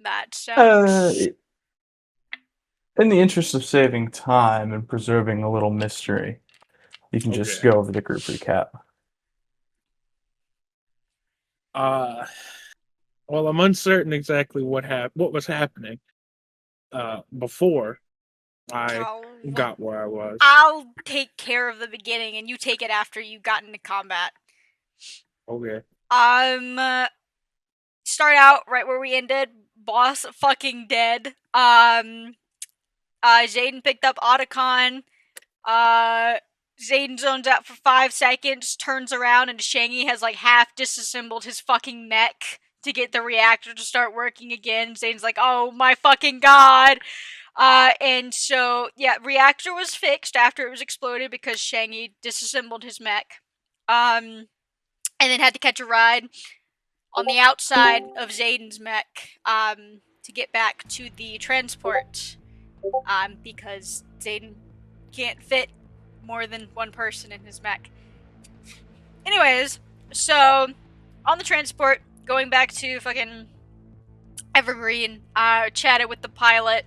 that. So, In the interest of saving time and preserving a little mystery, you can just Okay. go over the group recap. Uh, well, I'm uncertain exactly what was happening before I I'll, got where I was. I'll take care of the beginning, and you take it after you got into combat. Okay. Start out right where we ended. Boss fucking dead. Zayden picked up Otacon. Zayden zones out for 5 seconds, turns around, and Shangy has like half disassembled his fucking mech to get the reactor to start working again. Zayden's like, oh my fucking god. And so, yeah, reactor was fixed after it was exploded because Shangy disassembled his mech. And then had to catch a ride on the outside of Zayden's mech, to get back to the transport. Because Zayden can't fit more than one person in his mech. Anyways, so on the transport, going back to fucking Evergreen, chatted with the pilot.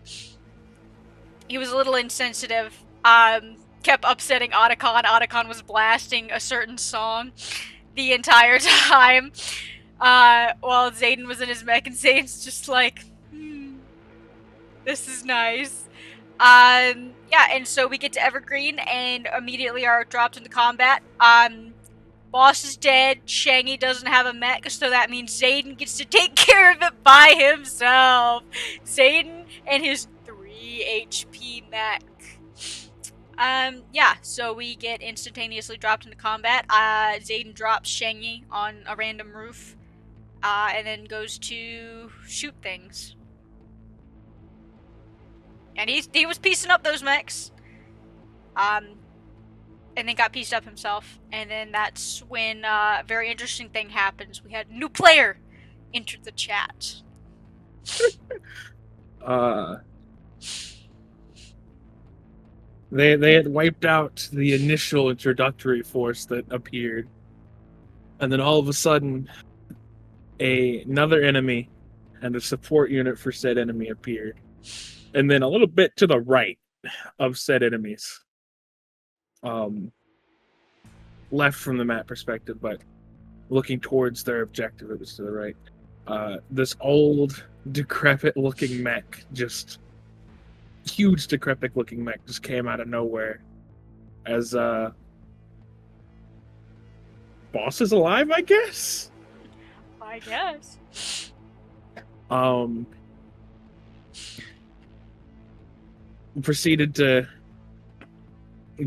He was a little insensitive. Kept upsetting Otacon. Otacon was blasting a certain song the entire time. While Zayden was in his mech, and Zayden's just like, this is nice. Yeah, and so we get to Evergreen and immediately are dropped into combat. Boss is dead. Shangy doesn't have a mech, so that means Zayden gets to take care of it by himself. Zayden and his 3 HP mech. Yeah, so we get instantaneously dropped into combat. Zayden drops Shangy on a random roof, and then goes to shoot things. And he was piecing up those mechs. And then got pieced up himself. And then that's when a very interesting thing happens. We had a new player enter the chat. They had wiped out the initial introductory force that appeared, and then all of a sudden, another enemy and a support unit for said enemy appeared, and then a little bit to the right of said enemies, left from the map perspective, but looking towards their objective, it was to the right. This old, decrepit-looking mech, just huge, decrepit-looking mech, just came out of nowhere. As boss is alive, I guess. I guess. Proceeded to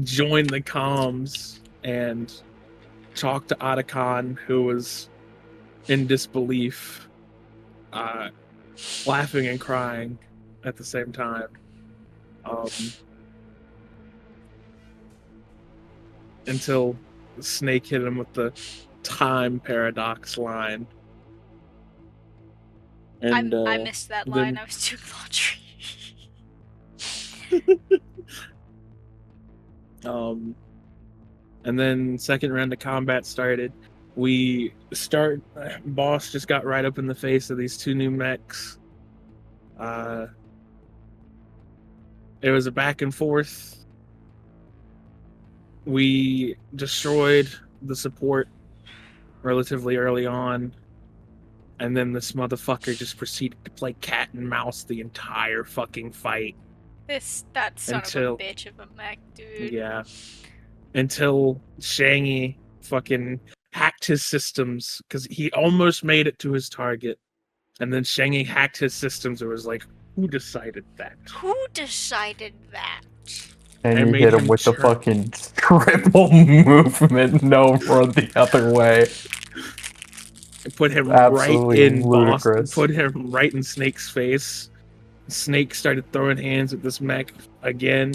join the comms and talk to Otacon, who was in disbelief, laughing and crying at the same time. Until Snake hit him with the time paradox line. And I missed that line. I was doing laundry. And then second round of combat started. Boss just got right up in the face of these two new mechs. It was a back and forth. We destroyed the support relatively early on, and then this motherfucker just proceeded to play cat and mouse the entire fucking fight. That son of a bitch of a mech, dude. Yeah. Until Shangy fucking hacked his systems, because he almost made it to his target. And then Shangy hacked his systems and was like, who decided that? Who decided that? And you hit him with the fucking triple movement and over the other way. Put him Absolutely right in ludicrous. Put him right in Snake's face. Snake started throwing hands at this mech again.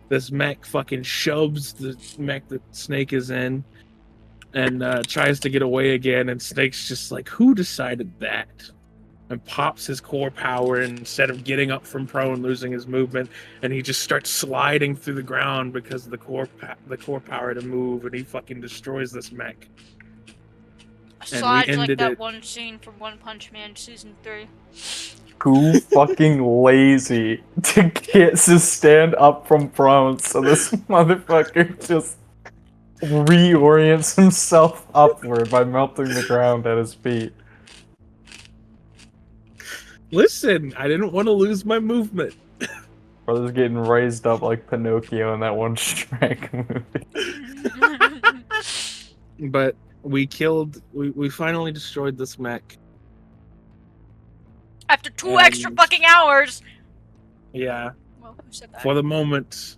This mech fucking shoves the mech that Snake is in and tries to get away again, and Snake's just like, who decided that? And pops his core power instead of getting up from prone, losing his movement, and he just starts sliding through the ground because of the core power to move, and he fucking destroys this mech. Slides like that one scene from One Punch Man season 3. too fucking lazy to stand up from prone, so this motherfucker just reorients himself upward by melting the ground at his feet. Listen, I didn't want to lose my movement. Brother's getting raised up like Pinocchio in that one Shrek movie. But we finally destroyed this mech. After 2 extra fucking hours. Yeah. Well, who said that? For the moment,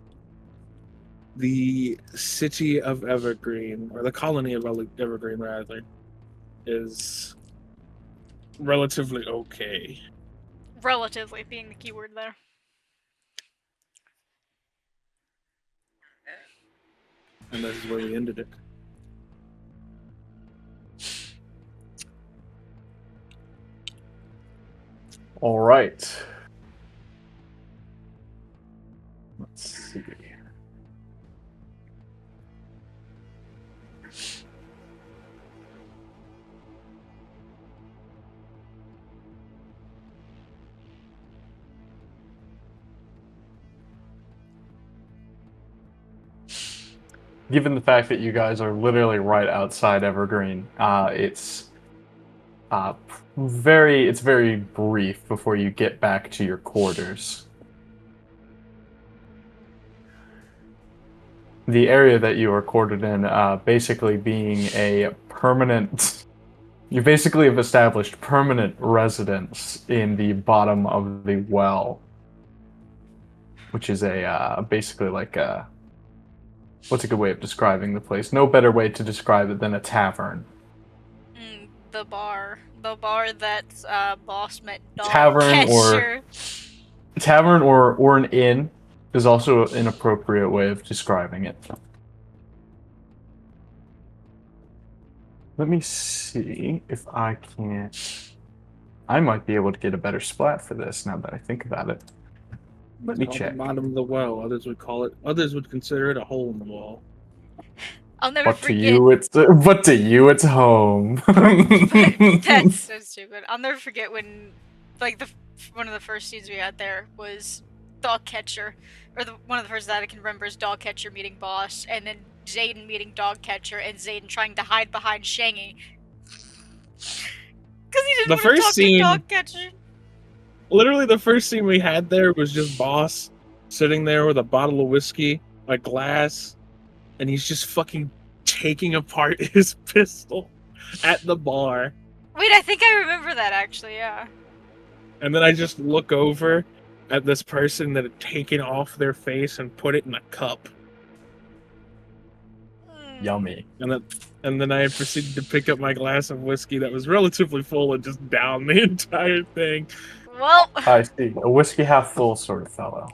the city of Evergreen, or the colony of Evergreen, rather, is relatively okay. Relatively being the keyword there. And this is where we ended it. All right. Let's see. Given the fact that you guys are literally right outside Evergreen, it's very brief before you get back to your quarters. The area that you are quartered in, basically being a permanent. You basically have established permanent residence in the bottom of the well, which is basically like a. What's a good way of describing the place? No better way to describe it than a tavern. The bar that's boss met dog Tavern catcher. or an inn is also an appropriate way of describing it. Let me see if I can't. I might be able to get a better splat for this now that I think about it. Let me check. The bottom of the well. Others would consider it a hole in the wall. I'll never forget. But to you, it's home. That's so stupid. I'll never forget when, like, one of the first scenes we had there was dog catcher, or one of the first that I can remember is dog catcher meeting boss, and then Zayden meeting dog catcher, and Zayden trying to hide behind Shangy because he didn't want to talk to dog catcher. Literally, the first scene we had there was just boss sitting there with a bottle of whiskey, a glass, and he's just fucking taking apart his pistol at the bar. Wait, I think I remember that actually, yeah. And then I just look over at this person that had taken off their face and put it in a cup. Yummy. And then I proceeded to pick up my glass of whiskey that was relatively full and just down the entire thing. Well, I see. A whiskey half full sort of fellow.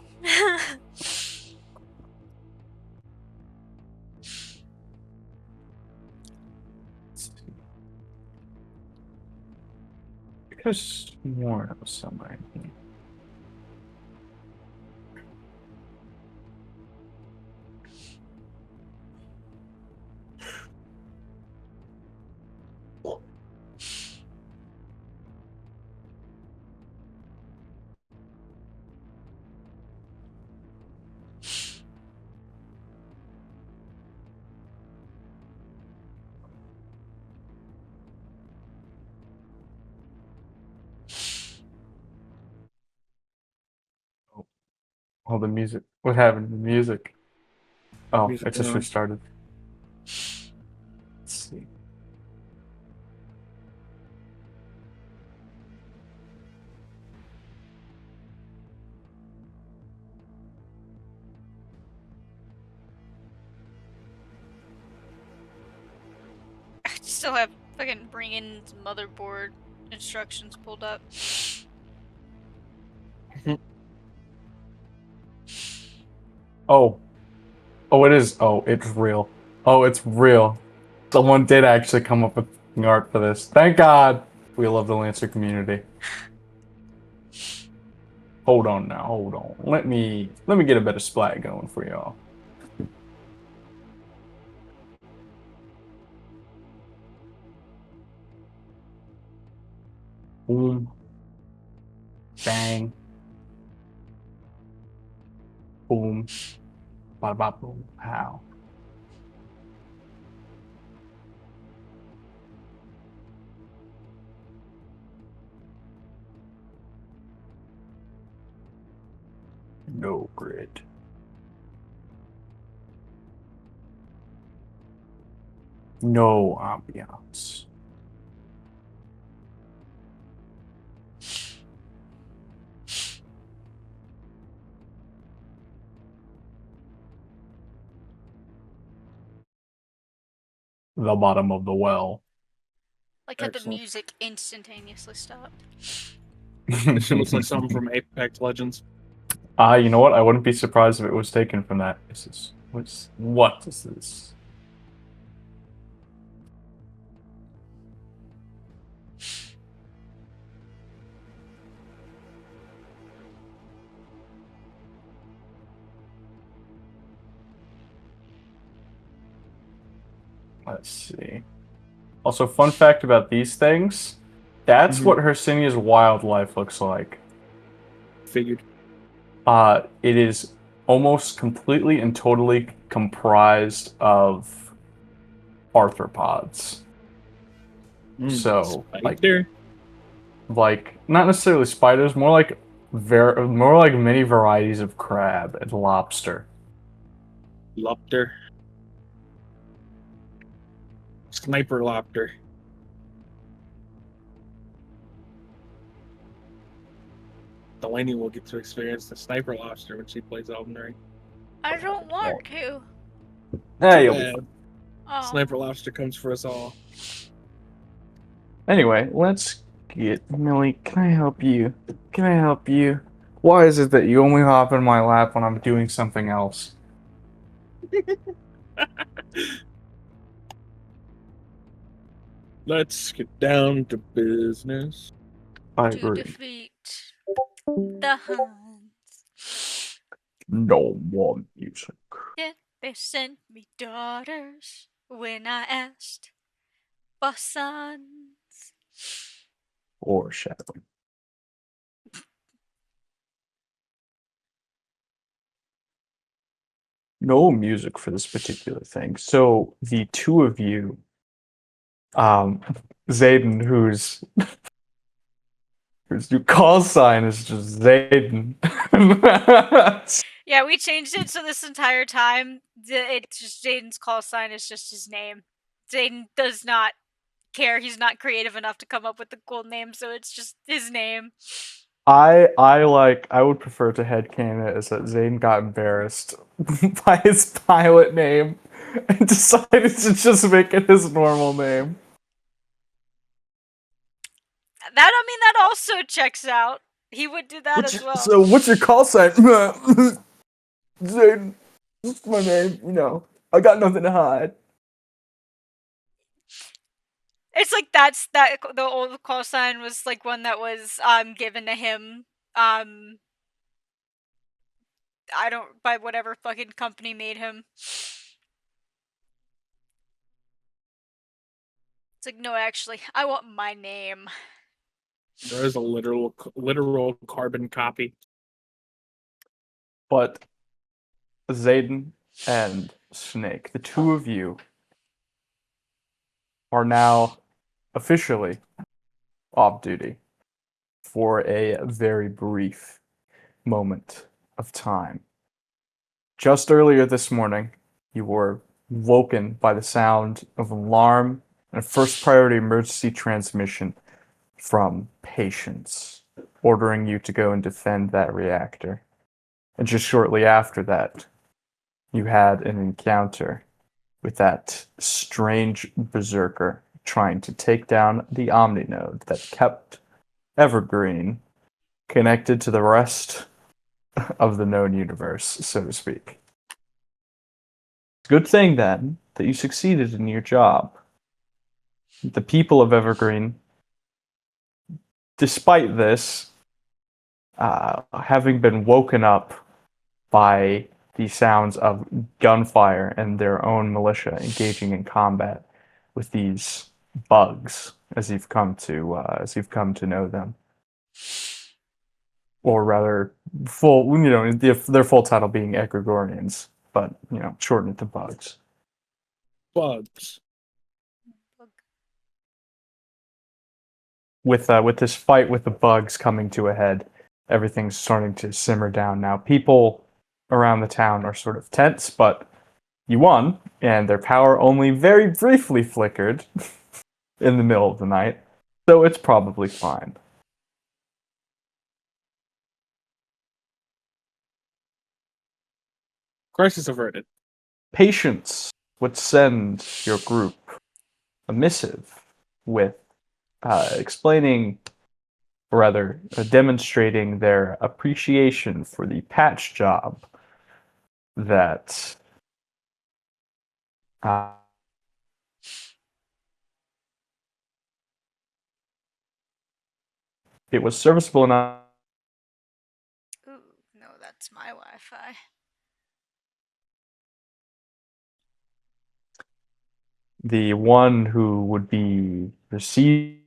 Because more of somewhere in here. Oh, the music. What happened to the music? Oh, it just restarted. Let's see. I still have fucking bring in motherboard instructions pulled up. Oh, it is. Oh, it's real. Oh, it's real. Someone did actually come up with art for this. Thank God. We love the Lancer community. Hold on now. Hold on. Let me get a better splat going for y'all. Boom. Bang. Boom. Bada bada boom. Pow. No grid. No ambiance. The bottom of the well. Like how the Excellent. music instantaneously stopped. It sure looks like something from Apex Legends. You know what? I wouldn't be surprised if it was taken from that. What is this? Let's see. Also, fun fact about these things. That's what Hersinia's wildlife looks like. Figured. It is almost completely and totally comprised of arthropods. So, like not necessarily spiders, more like many varieties of crab and lobster. Lobster. Sniper lobster. Delaney will get to experience the sniper lobster when she plays Elden Ring. I don't want to. Hey, Oh. Sniper lobster comes for us all. anyway, let's get Millie. Can I help you? Can I help you? Why is it that you only hop in my lap when I'm doing something else? Let's get down to business. I To agree. defeat the Huns. No more music. Yet they sent me daughters when I asked for sons. Foreshadowing. No music for this particular thing. So the two of you, Zayden, whose new call sign is just Zayden. Yeah, we changed it so this entire time, it's just Zayden's call sign is just his name. Zayden does not care. He's not creative enough to come up with a cool name, so it's just his name. I would prefer to headcanon it as that Zayden got embarrassed by his pilot name and decided to just make it his normal name. That also checks out. He would do that as well. So what's your call sign? Zayden, that's my name, I got nothing to hide. It's like the old call sign was like one that was given to him by whatever fucking company made him. It's like, no, actually, I want my name. There is a literal carbon copy. But Zayden and Snake, the two of you, are now officially off duty for a very brief moment of time. Just earlier this morning, you were woken by the sound of an alarm and a first priority emergency transmission from Patience, ordering you to go and defend that reactor. And just shortly after that, you had an encounter with that strange berserker trying to take down the Omni node that kept Evergreen connected to the rest of the known universe, so to speak. Good thing, then, that you succeeded in your job. The people of Evergreen, despite this, having been woken up by the sounds of gunfire and their own militia engaging in combat with these bugs, as you've come to know them. or rather, full. Their full title being Egregorians, but shortened to bugs. Bugs. With this fight with the bugs coming to a head, everything's starting to simmer down now. People around the town are sort of tense, but you won, and their power only very briefly flickered in the middle of the night, so it's probably fine. Crisis averted. Patience would send your group a missive with explaining, or rather, demonstrating their appreciation for the patch job that it was serviceable enough. Ooh, no, that's my Wi-Fi. The one who would be received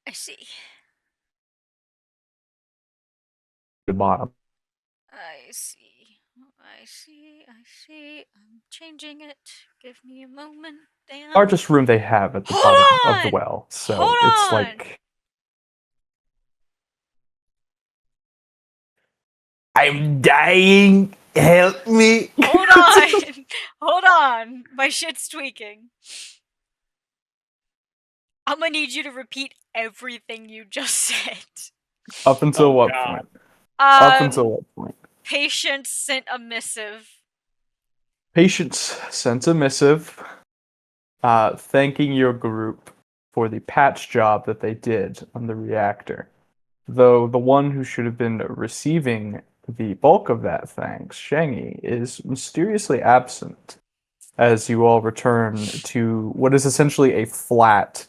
I see. the bottom. I see. I see. I see. I'm changing it. Give me a moment. Damn. Largest room they have at the Hold bottom of the on! well. So Hold it's on! like, I'm dying. Help me. Hold on. Hold on. My shit's tweaking. I'm gonna need you to repeat everything you just said. Up until what God. point? Up until what point? Patience sent a missive. Patience sent a missive thanking your group for the patch job that they did on the reactor. Though the one who should have been receiving the bulk of that thanks, Shangy, is mysteriously absent as you all return to what is essentially a flat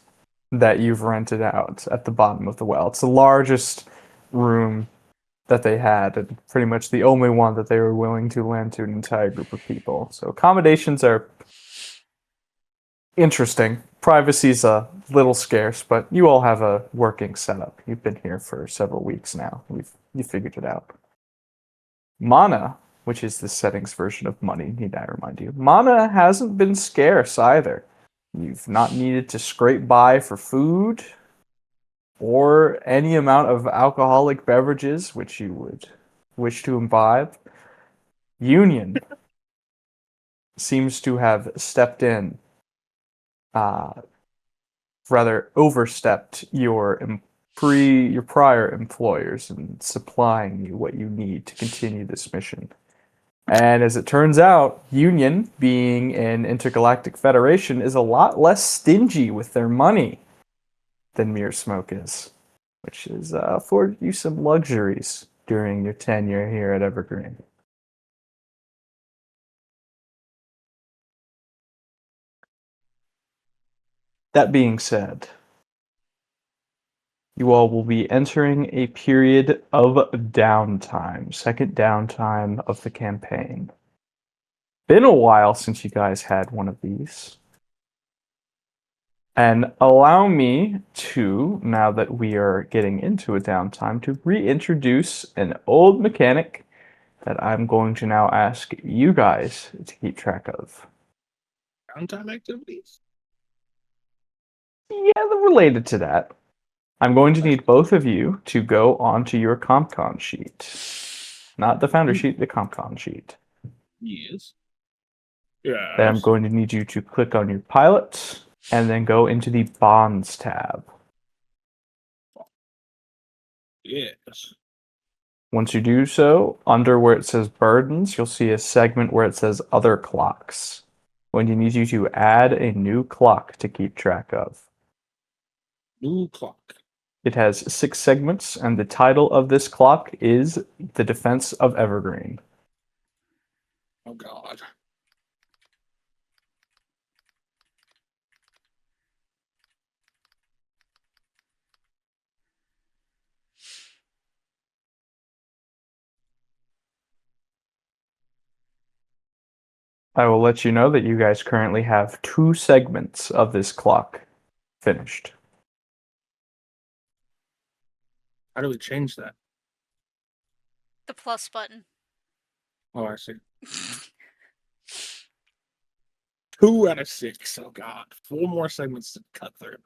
that you've rented out at the bottom of the well. It's the largest room that they had, and pretty much the only one that they were willing to lend to an entire group of people. So accommodations are interesting. Privacy's a little scarce, but you all have a working setup. You've been here for several weeks now. You figured it out. Mana, which is the settings version of money, need I remind you. Mana hasn't been scarce either. You've not needed to scrape by for food or any amount of alcoholic beverages which you would wish to imbibe. Union seems to have stepped in, rather overstepped your prior employers in supplying you what you need to continue this mission. And as it turns out, Union, being an intergalactic federation, is a lot less stingy with their money than Mere Smoke is, which has afforded you some luxuries during your tenure here at Evergreen. That being said, you all will be entering a period of downtime, second downtime of the campaign. Been a while since you guys had one of these. And allow me to, now that we are getting into a downtime, to reintroduce an old mechanic that I'm going to now ask you guys to keep track of. Downtime activities? Yeah, they're related to that. I'm going to need both of you to go onto your CompCon sheet. Not the founder sheet, the CompCon sheet. Yes. Yeah. Then I'm going to need you to click on your pilot and then go into the bonds tab. Yes. Once you do so, under where it says burdens, you'll see a segment where it says other clocks. When you need you to add a new clock to keep track of. New clock. It has 6 segments, and the title of this clock is The Defense of Evergreen. Oh God. I will let you know that you guys currently have 2 segments of this clock finished. How do we change that? The plus button. Oh, I see. 2 out of 6. Oh god, 4 more segments to cut through.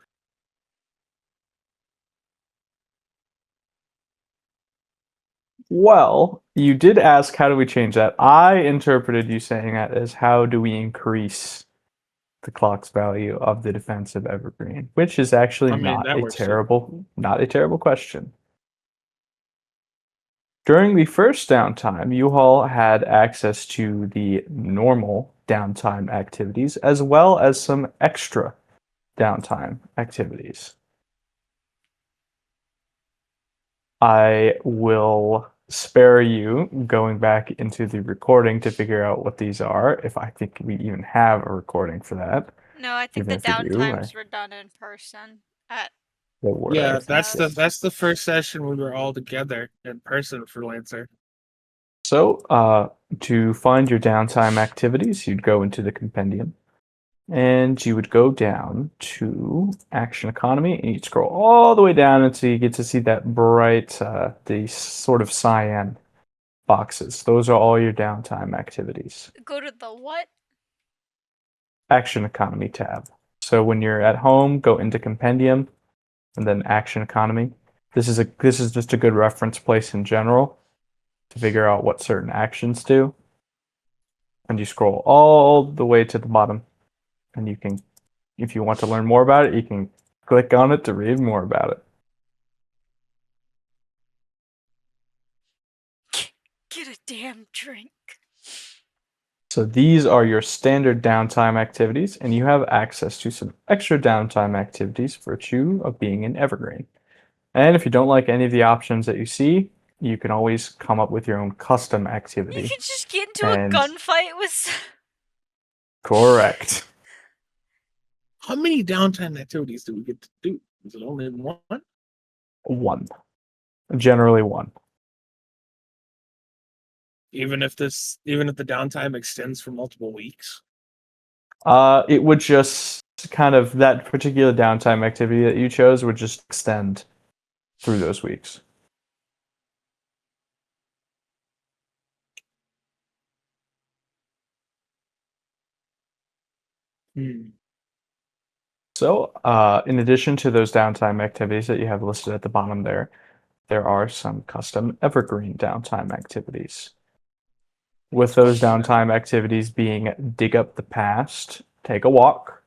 Well, you did ask how do we change that. I interpreted you saying that as how do we increase the clock's value of the defensive evergreen, which is actually I mean, that works too. not a terrible question. During the first downtime, you all had access to the normal downtime activities as well as some extra downtime activities. I will spare you going back into the recording to figure out what these are, if I think we even have a recording for that. No, I think Even the if we do, downtimes were done in person. they were. Yeah, Lancer's house. that's the first session we were all together in person for Lancer. So, to find your downtime activities, you'd go into the compendium and you would go down to action economy and you'd scroll all the way down until you get to see that bright, the sort of cyan boxes. Those are all your downtime activities. Go to the what? Action economy tab. So when you're at home, go into compendium and then action economy. This is just a good reference place in general to figure out what certain actions do. And you scroll all the way to the bottom. And you can, if you want to learn more about it, you can click on it to read more about it. Get a damn drink. So these are your standard downtime activities, and you have access to some extra downtime activities for virtue of being an evergreen. And if you don't like any of the options that you see, you can always come up with your own custom activity. You can just get into a gunfight with. Correct. How many downtime activities do we get to do? Is it only one? One. Generally one. Even if the downtime extends for multiple weeks? It would just kind of, that particular downtime activity that you chose would just extend through those weeks. So, in addition to those downtime activities that you have listed at the bottom there are some custom evergreen downtime activities. With those downtime activities being dig up the past, take a walk,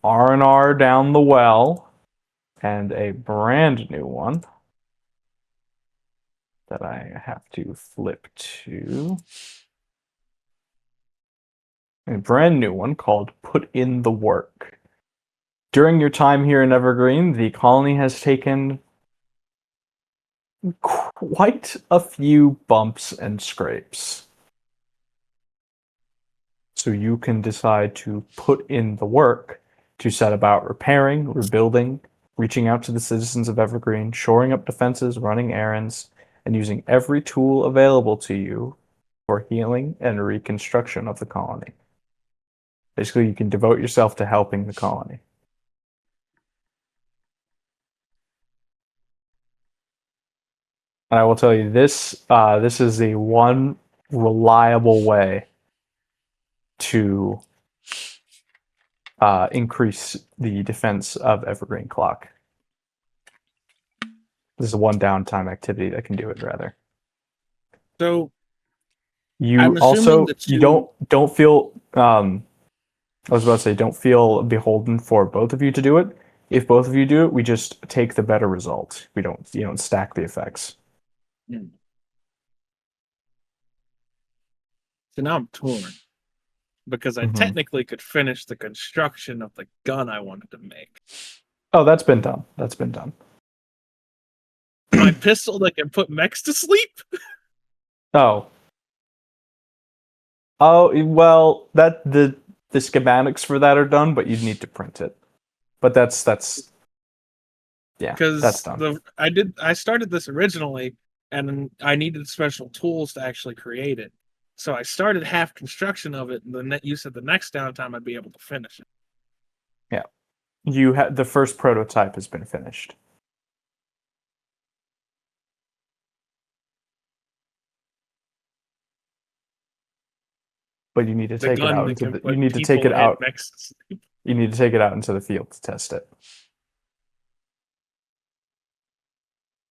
R&R down the well, and a brand new one that I have to flip to. A brand new one called Put in the Work. During your time here in Evergreen, the colony has taken quite a few bumps and scrapes. So you can decide to put in the work to set about repairing, rebuilding, reaching out to the citizens of Evergreen, shoring up defenses, running errands, and using every tool available to you for healing and reconstruction of the colony. Basically, you can devote yourself to helping the colony. And I will tell you, this is the one reliable way to increase the defense of Evergreen Clock. This is one downtime activity that can do it, rather. So you also don't feel I was about to say don't feel beholden for both of you to do it. If both of you do it, we just take the better result. You don't stack the effects. So now I'm torn. Because I technically could finish the construction of the gun I wanted to make. Oh, that's been done. That's been done. My pistol that can put mechs to sleep? Oh. Oh, well, that the schematics for that are done, but you'd need to print it. But that's yeah, that's done. I started this originally and I needed special tools to actually create it. So I started half construction of it, and then you said the next downtime I'd be able to finish it. Yeah. You had the first prototype has been finished. but you need to The take it gun out that into can the. You put need to take people it and out. mechs to sleep. You need to take it out into the field to test it.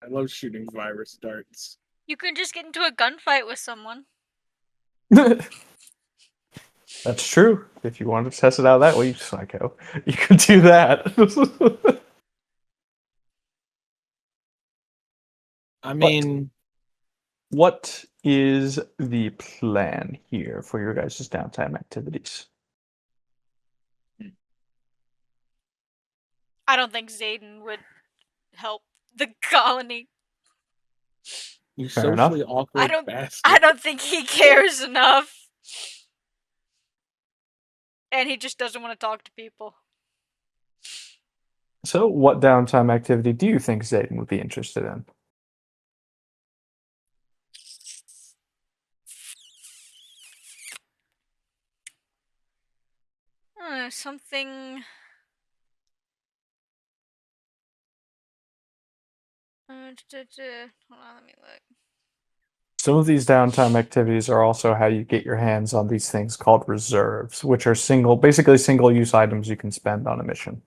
I love shooting virus darts. You can just get into a gunfight with someone. That's true. If you want to test it out that way, you psycho, you can do that. I mean, What is the plan here for your guys' downtime activities? I don't think Zayden would help the colony. you Fair enough. socially awkward I bastard. don't think he cares enough. And he just doesn't want to talk to people. So, what downtime activity do you think Zayden would be interested in? Something. Hold on, let me look. Some of these downtime activities are also how you get your hands on these things called reserves, which are basically single-use items you can spend on a mission.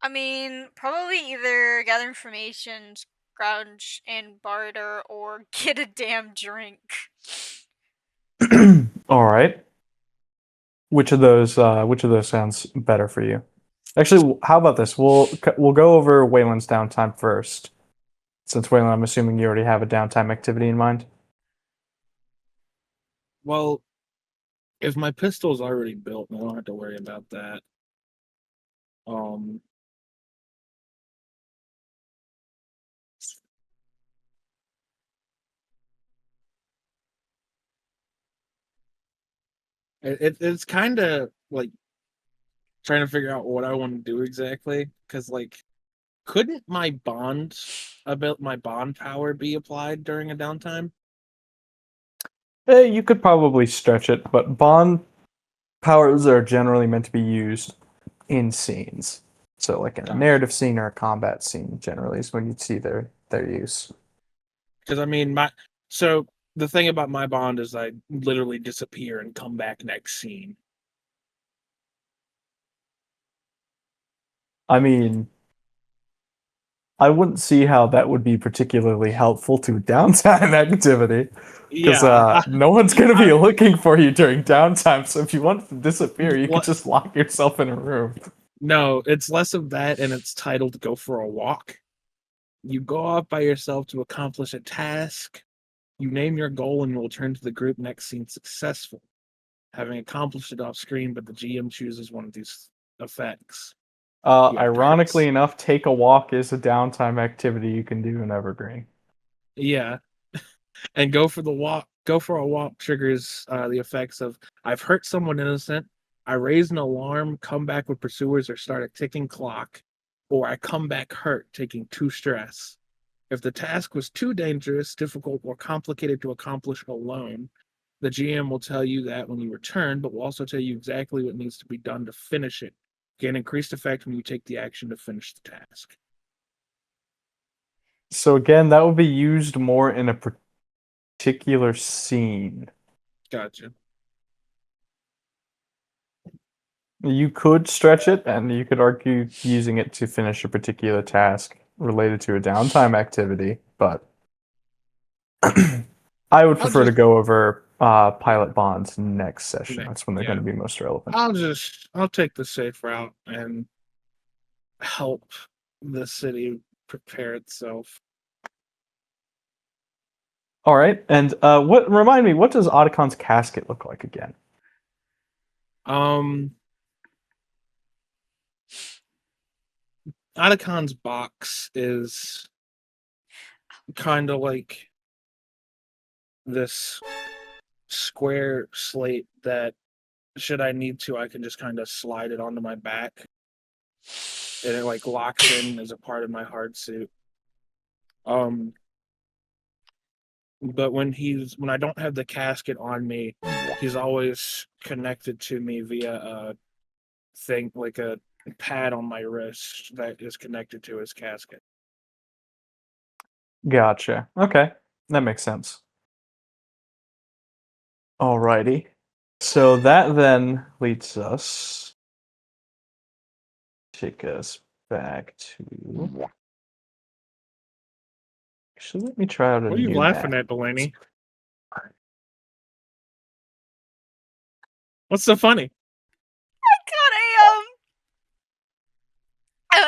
I mean, probably either gather information, scrounge and barter, or get a damn drink. All right. Which of those sounds better for you? Actually, how about this? We'll go over Weylyn's downtime first, since Weylyn, I'm assuming you already have a downtime activity in mind. Well, if my pistol's already built, I don't have to worry about that. Um, it's kind of like trying to figure out what I want to do exactly, because like, couldn't my bond power be applied during a downtime? You could probably stretch it, but bond powers are generally meant to be used in scenes. So, like in a Gotcha. narrative scene or a combat scene, generally is when you'd see their use. Because I mean, so the thing about my bond is I literally disappear and come back next scene. I mean, I wouldn't see how that would be particularly helpful to downtime activity. Because Yeah, no one's going to be looking for you during downtime. So if you want to disappear, you What? could just lock yourself in a room. No, it's less of that, and it's titled "Go for a Walk." You go off by yourself to accomplish a task. You name your goal and you return to the group next scene successful, having accomplished it off screen, but the GM chooses one of these effects. You have Ironically perks. enough, take a walk is a downtime activity you can do in Evergreen. Yeah, and go for a walk triggers the effects of I've hurt someone innocent, I raise an alarm, come back with pursuers, or start a ticking clock, or I come back hurt, taking 2 stress. If the task was too dangerous, difficult, or complicated to accomplish alone, the GM will tell you that when you return, but will also tell you exactly what needs to be done to finish it. Gain increased effect when you take the action to finish the task. So again, that would be used more in a particular scene. Gotcha. You could stretch it, and you could argue using it to finish a particular task related to a downtime activity, but I would prefer to go over pilot bonds next session. That's when they're going to be most relevant. I'll take the safe route and help the city prepare itself. All right, and remind me, what does Otacon's casket look like again? Otacon's box is kind of like this square slate that, should I need to, I can just kind of slide it onto my back, and it like locks in as a part of my hard suit. But when I don't have the casket on me, he's always connected to me via a thing, like a pad on my wrist that is connected to his casket. Gotcha. Okay, that makes sense. Alrighty. So that then leads us, take us back to. Actually, let me try out a What are you new laughing map. at, Delaney? What's so funny?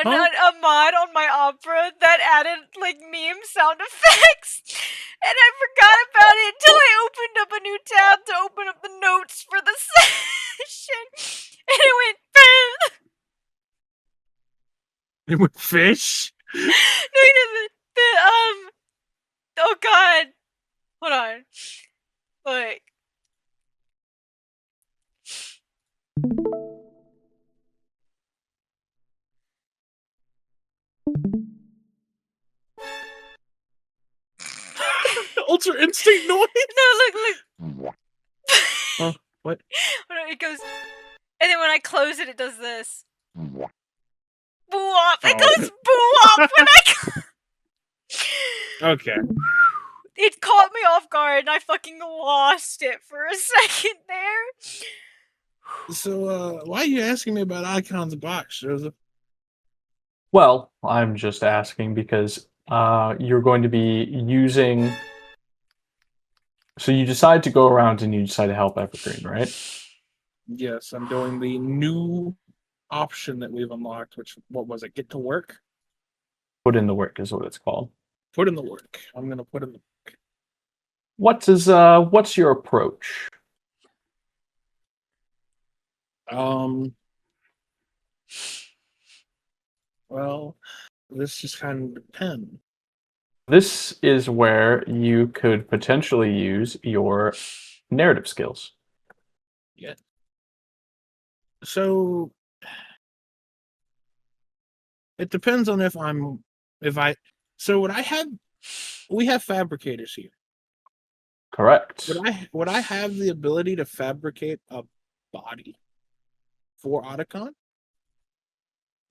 Got a mod on my Opera that added like meme sound effects, and I forgot about it until I opened up a new tab to open up the notes for the session, and it went. It was fish. No, oh god, hold on, like. Ultra instinct noise. No, look. Oh, what? It goes, and then when I close it, it does this. Boo up! It Oh. goes boo up when I. Okay. It caught me off guard, and I fucking lost it for a second there. So, why are you asking me about Otacon's box, Joseph? Well, I'm just asking because you're going to be using. So you decide to go around and you decide to help Evergreen, right? Yes, I'm doing the new option that we've unlocked, which, what was it? Get to work? Put in the work is what it's called. Put in the work. I'm going to put in the work. What's your approach? Well, this just kind of depends. This is where you could potentially use your narrative skills. Yeah. So it depends on we have fabricators here. Correct. Would I have the ability to fabricate a body for Otacon?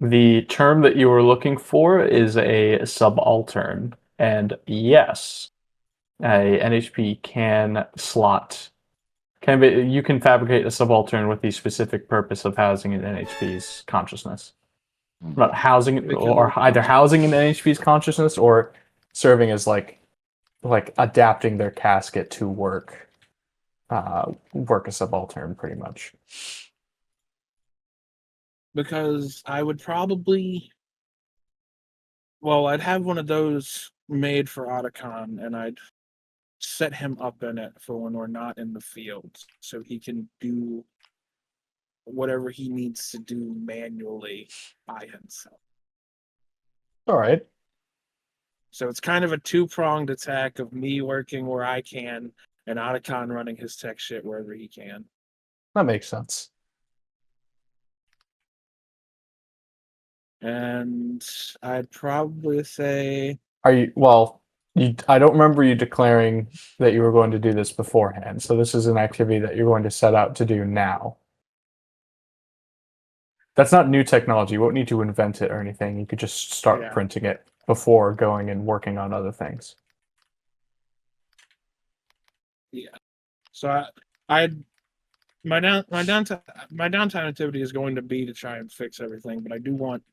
The term that you were looking for is a subaltern, and yes, a NHP can slot. You can fabricate a subaltern with the specific purpose of housing an NHP's consciousness. Not housing, or either housing an NHP's consciousness or serving as like adapting their casket to work a subaltern, pretty much. Because I would probably, I'd have one of those made for Otacon, and I'd set him up in it for when we're not in the field, so he can do whatever he needs to do manually by himself. All right. So it's kind of a two-pronged attack of me working where I can and Otacon running his tech shit wherever he can. That makes sense. And I'd probably say... I don't remember you declaring that you were going to do this beforehand, so this is an activity that you're going to set out to do now. That's not new technology. You won't need to invent it or anything. You could just start printing it before going and working on other things. Yeah. So my downtime activity is going to be to try and fix everything, but I do want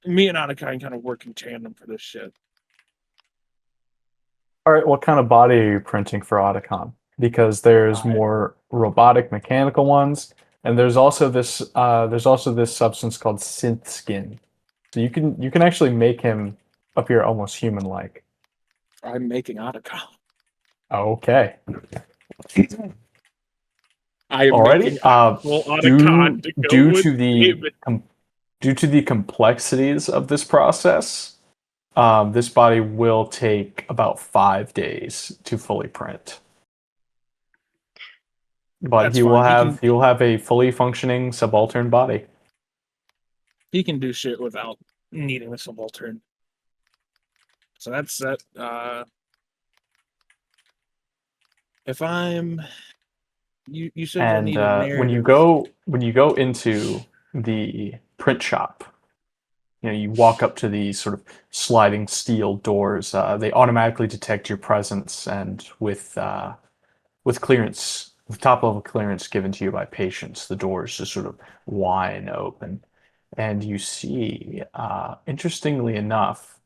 me and Otacon kind of work in tandem for this shit. All right, what kind of body are you printing for Otacon? Because there's more robotic, mechanical ones, and there's also this substance called synth skin. So you can actually make him appear almost human-like. I'm making Otacon. Okay. I am Already, Otacon due to the complexities of this process, this body will take about 5 days to fully print. But he will have a fully functioning subaltern body. He can do shit without needing a subaltern. So that's that. If I'm, you said and you'll need a narrative. when you go into the print shop, you walk up to these sort of sliding steel doors. They automatically detect your presence, and with clearance, with top level clearance given to you by patients, the doors just sort of whine open, and you see, interestingly enough,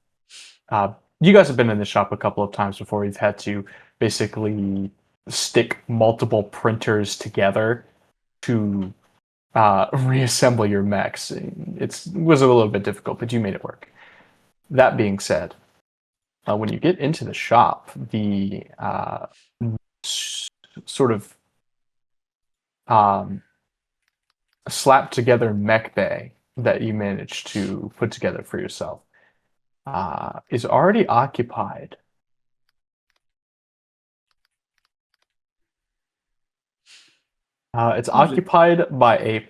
you guys have been in the shop a couple of times before. You've had to basically stick multiple printers together to reassemble your mechs. It was a little bit difficult, but you made it work. That being said, when you get into the shop, the sort of slapped together mech bay that you managed to put together for yourself is already occupied. It's occupied by a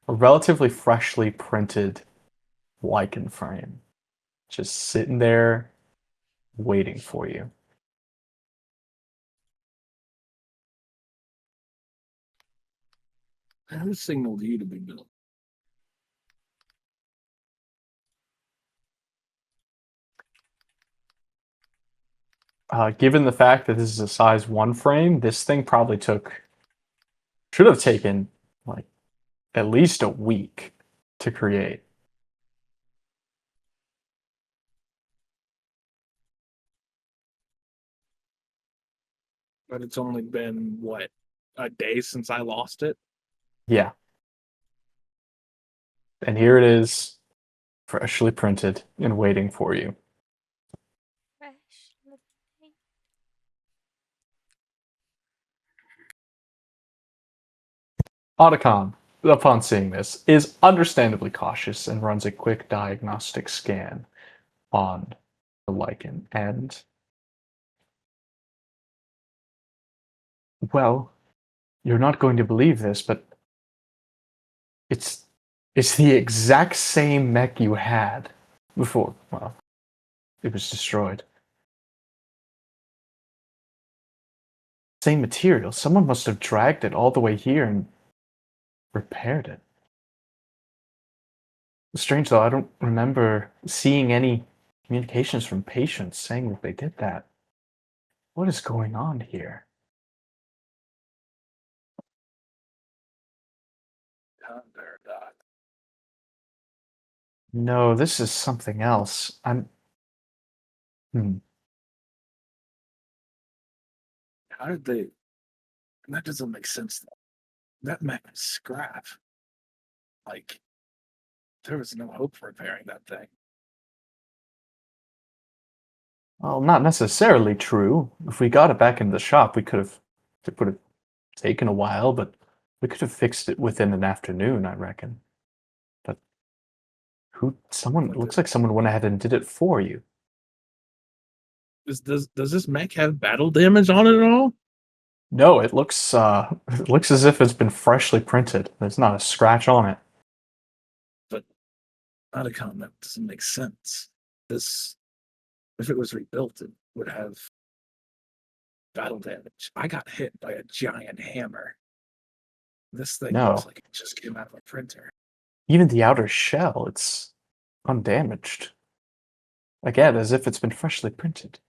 relatively freshly printed lichen frame, just sitting there waiting for you. Who signaled you to be built? Given the fact that this is a size 1 frame, this thing probably should have taken like at least a week to create. But it's only been, what, a day since I lost it? Yeah. And here it is, freshly printed and waiting for you. Otacon, upon seeing this, is understandably cautious and runs a quick diagnostic scan on the lichen. And, well, you're not going to believe this, but it's the exact same mech you had before. Well, it was destroyed. Same material. Someone must have dragged it all the way here and repaired it. Strange though, I don't remember seeing any communications from patients saying that they did that. What is going on here? No, this is something else. How did they? That doesn't make sense. That mech was scrap. Like, there was no hope for repairing that thing. Well, not necessarily true. If we got it back into the shop, it would have taken a while, but we could have fixed it within an afternoon, I reckon. But it looks like someone went ahead and did it for you. Does this mech have battle damage on it at all? No, it looks as if it's been freshly printed. There's not a scratch on it. But Otacon, that doesn't make sense. If it was rebuilt, it would have battle damage. I got hit by a giant hammer. This thing looks like it just came out of a printer. Even the outer shell, it's undamaged. Again, as if it's been freshly printed.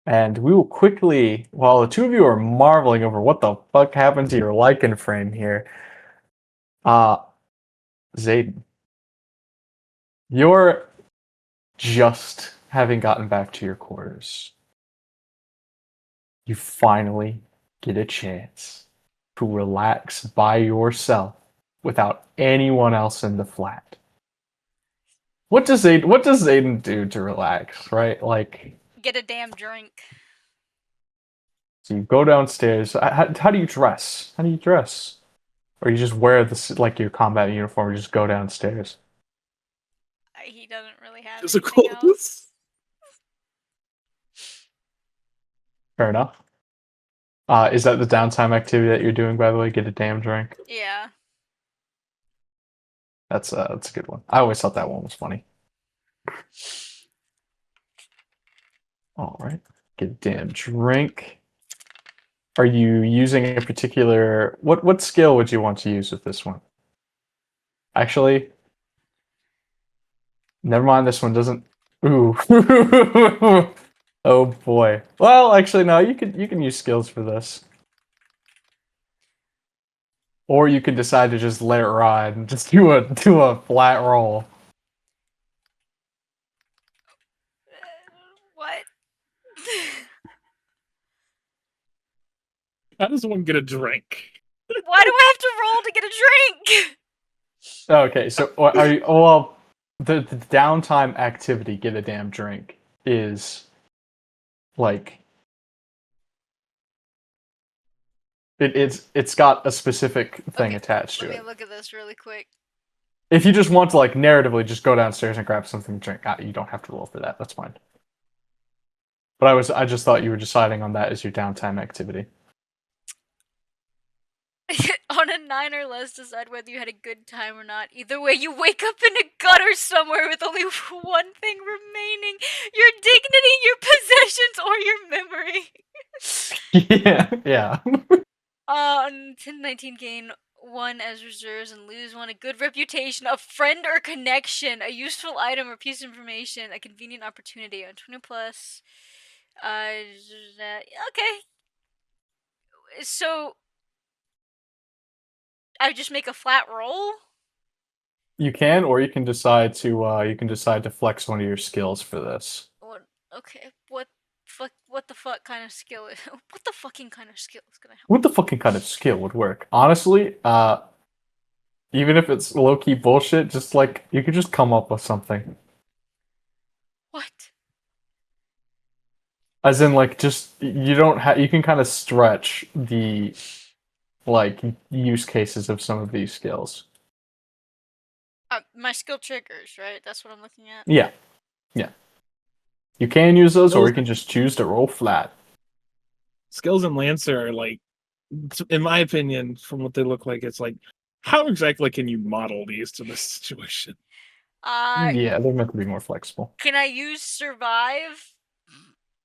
And we will quickly, while the two of you are marveling over what the fuck happened to your lichen frame here, Zayden, you're just having gotten back to your quarters. You finally get a chance to relax by yourself without anyone else in the flat. What does Zayden do to relax, right? Like, get a damn drink. So you go downstairs. How do you dress? How do you dress? Or you just wear this like your combat uniform and just go downstairs? He doesn't really have Physical. anything else. Fair enough. Is that the downtime activity that you're doing, by the way? Get a damn drink? Yeah. That's a good one. I always thought that one was funny. All right. Get a damn drink. Are you using a particular... What skill would you want to use with this one? Actually, Never mind, this one doesn't. Ooh. Oh boy. Well, actually, no. You can use skills for this, or you could decide to just let it ride and just do a flat roll. What? How does one get a drink? Why do I have to roll to get a drink? Okay, so are you? Well, the downtime activity, get a damn drink, is like it's got a specific thing Okay, attached to let me it. look at this really quick. If you just want to like narratively just go downstairs and grab something to drink, you don't have to roll for that. That's fine. But I just thought you were deciding on that as your downtime activity. On a 9 or less, decide whether you had a good time or not. Either way, you wake up in a gutter somewhere with only one thing remaining: your dignity, your possessions, or your memory. Yeah. On 10-19, gain 1 as reserves and lose 1. A good reputation, a friend or connection, a useful item or piece of information, a convenient opportunity. On 20 plus, okay. So I just make a flat roll. You can, or you can decide to flex one of your skills for this. Okay, what the fuck kind of skill is what the fucking kind of skill is gonna help? What the fucking kind of skill would work? Honestly, even if it's low key bullshit, just like you could just come up with something. What? As in, like, just you don't have. You can kind of stretch the like use cases of some of these skills. My skill triggers, right? That's what I'm looking at. Yeah, yeah. You can use those, or Those- you can just choose to roll flat. Skills in Lancer are like, in my opinion, from what they look like, it's like, how exactly can you model these to this situation? Yeah, they're meant to be more flexible. Can I use survive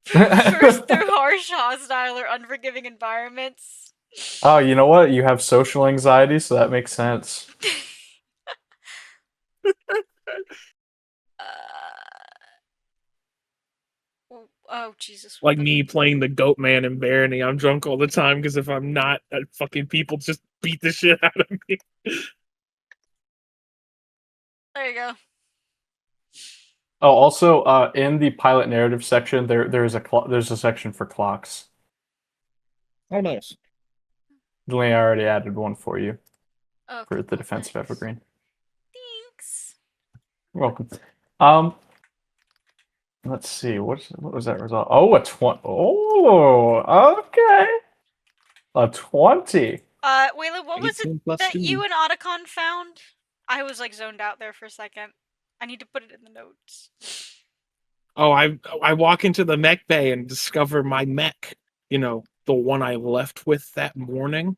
first through harsh, hostile, or unforgiving environments? Oh, you know what? You have social anxiety, so that makes sense. uh, oh Jesus! Like me playing the goat man in Barony, I'm drunk all the time because if I'm not, fucking people just beat the shit out of me. There you go. Oh, also, in the pilot narrative section, there's a section for clocks. Oh, nice. Delaney already added one for you Okay, for the cool, defensive thanks. evergreen. Thanks. You're welcome. Let's see. What was that result? Oh, a 20. Oh, okay. A 20. Weylyn, what was it 18 plus that 2. you and Otacon found? I was like zoned out there for a second. I need to put it in the notes. Oh, I walk into the mech bay and discover my mech, the one I left with that morning,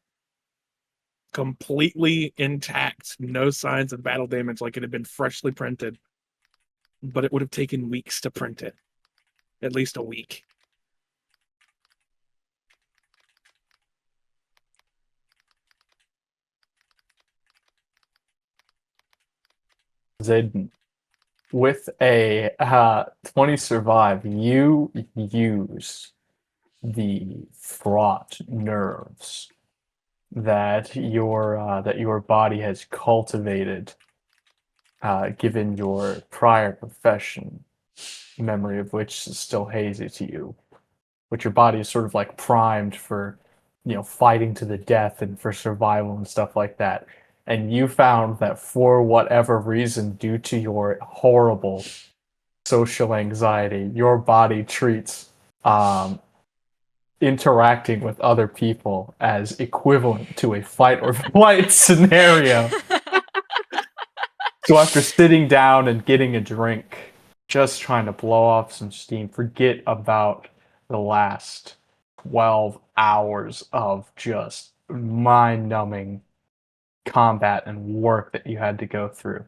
completely intact, no signs of battle damage, like it had been freshly printed. But it would have taken weeks to print it. At least a week. Zayden. With a 20 survive, you use the fraught nerves that your body has cultivated, given your prior profession, memory of which is still hazy to you, which your body is sort of like primed for, fighting to the death and for survival and stuff like that. And you found that for whatever reason, due to your horrible social anxiety, your body treats interacting with other people as equivalent to a fight or flight scenario. So after sitting down and getting a drink, just trying to blow off some steam, forget about the last 12 hours of just mind-numbing combat and work that you had to go through.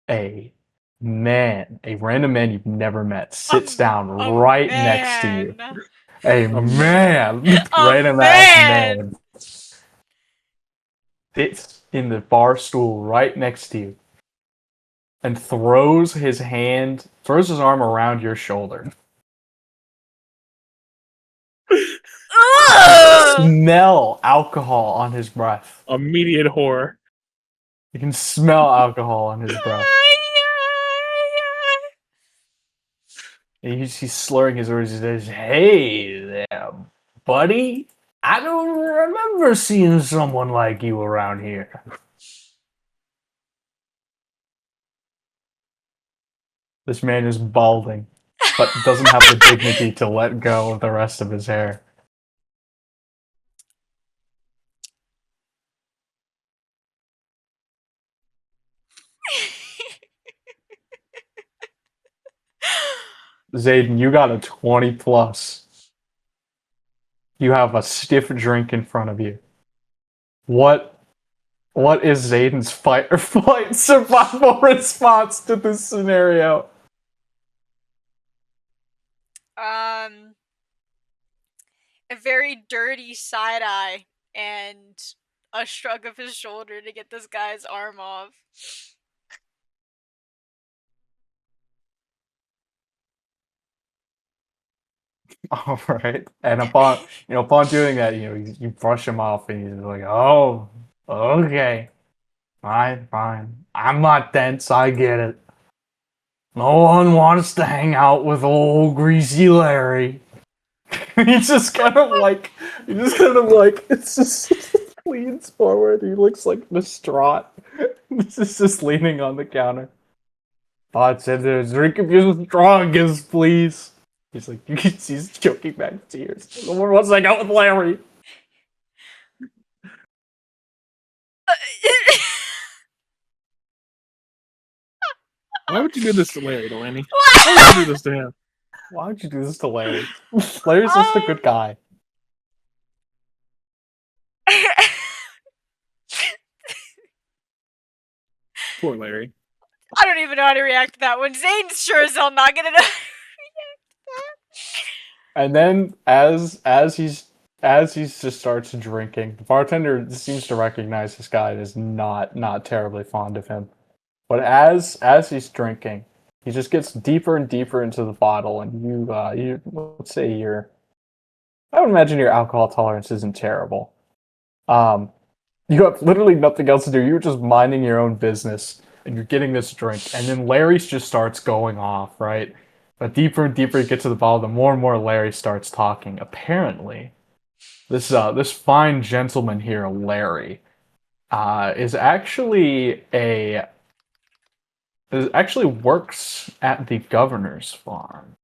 A random man you've never met, sits down right next to you. A man, random ass man, sits in the bar stool right next to you, and throws his arm around your shoulder. Smell alcohol on his breath. Immediate horror. You can smell alcohol on his breath. And he's slurring his words. He says, "Hey there, buddy. I don't remember seeing someone like you around here." This man is balding, but doesn't have the dignity to let go of the rest of his hair. Zayden, you got a 20 plus. You have a stiff drink in front of you. What is Zayden's fight or flight survival response to this scenario? A very dirty side eye and a shrug of his shoulder to get this guy's arm off. All right, and upon doing that, you brush him off, and he's like, "Oh, okay, fine. I'm not dense. I get it. No one wants to hang out with old greasy Larry." It's just leans forward. He looks like distraught. He's just leaning on the counter. "Bot said there's drink of your strongest, please." He's like, he's choking back tears. "No one wants to hang out with Larry." Why would you do this to Larry, Delaney? Why would you do this to him? Why would you do this to Larry? Larry's just a good guy. Poor Larry. I don't even know how to react to that one. Zane's sure as hell not gonna know how to react to that. And then as he just starts drinking, the bartender seems to recognize this guy and is not terribly fond of him. But as he's drinking, he just gets deeper and deeper into the bottle, and you let's say I would imagine your alcohol tolerance isn't terrible. You have literally nothing else to do. You're just minding your own business, and you're getting this drink, and then Larry just starts going off, right? But deeper and deeper you get to the bottle, the more and more Larry starts talking. Apparently, this fine gentleman here, Larry, actually works at the governor's farm.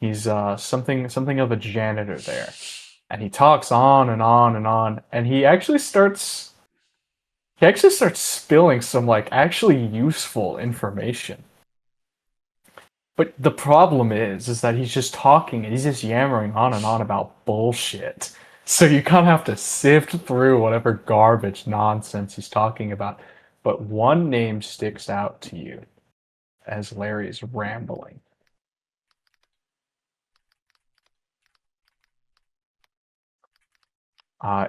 He's something of a janitor there, and he talks on and on and on, and he actually starts spilling some actually useful information. But the problem is that he's just talking and he's just yammering on and on about bullshit. So you kind of have to sift through whatever garbage nonsense he's talking about. But one name sticks out to you as Larry is rambling.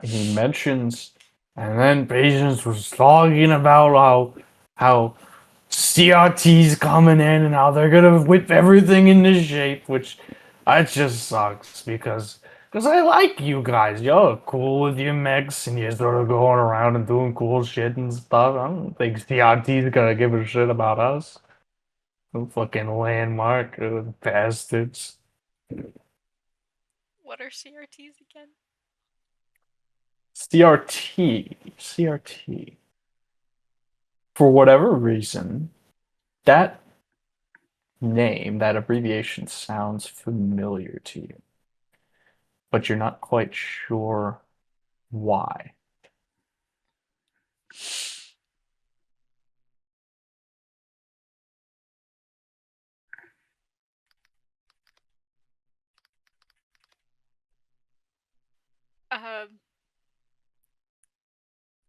He mentions, and then Patience was talking about how CRT's coming in and how they're gonna whip everything into shape, which that just sucks because I like you guys. You're cool with your mechs and you're sort of going around and doing cool shit and stuff. I don't think CRT's gonna give a shit about us. No fucking landmark, bastards. What are CRTs again? CRT. For whatever reason, that name, that abbreviation sounds familiar to you. But you're not quite sure why.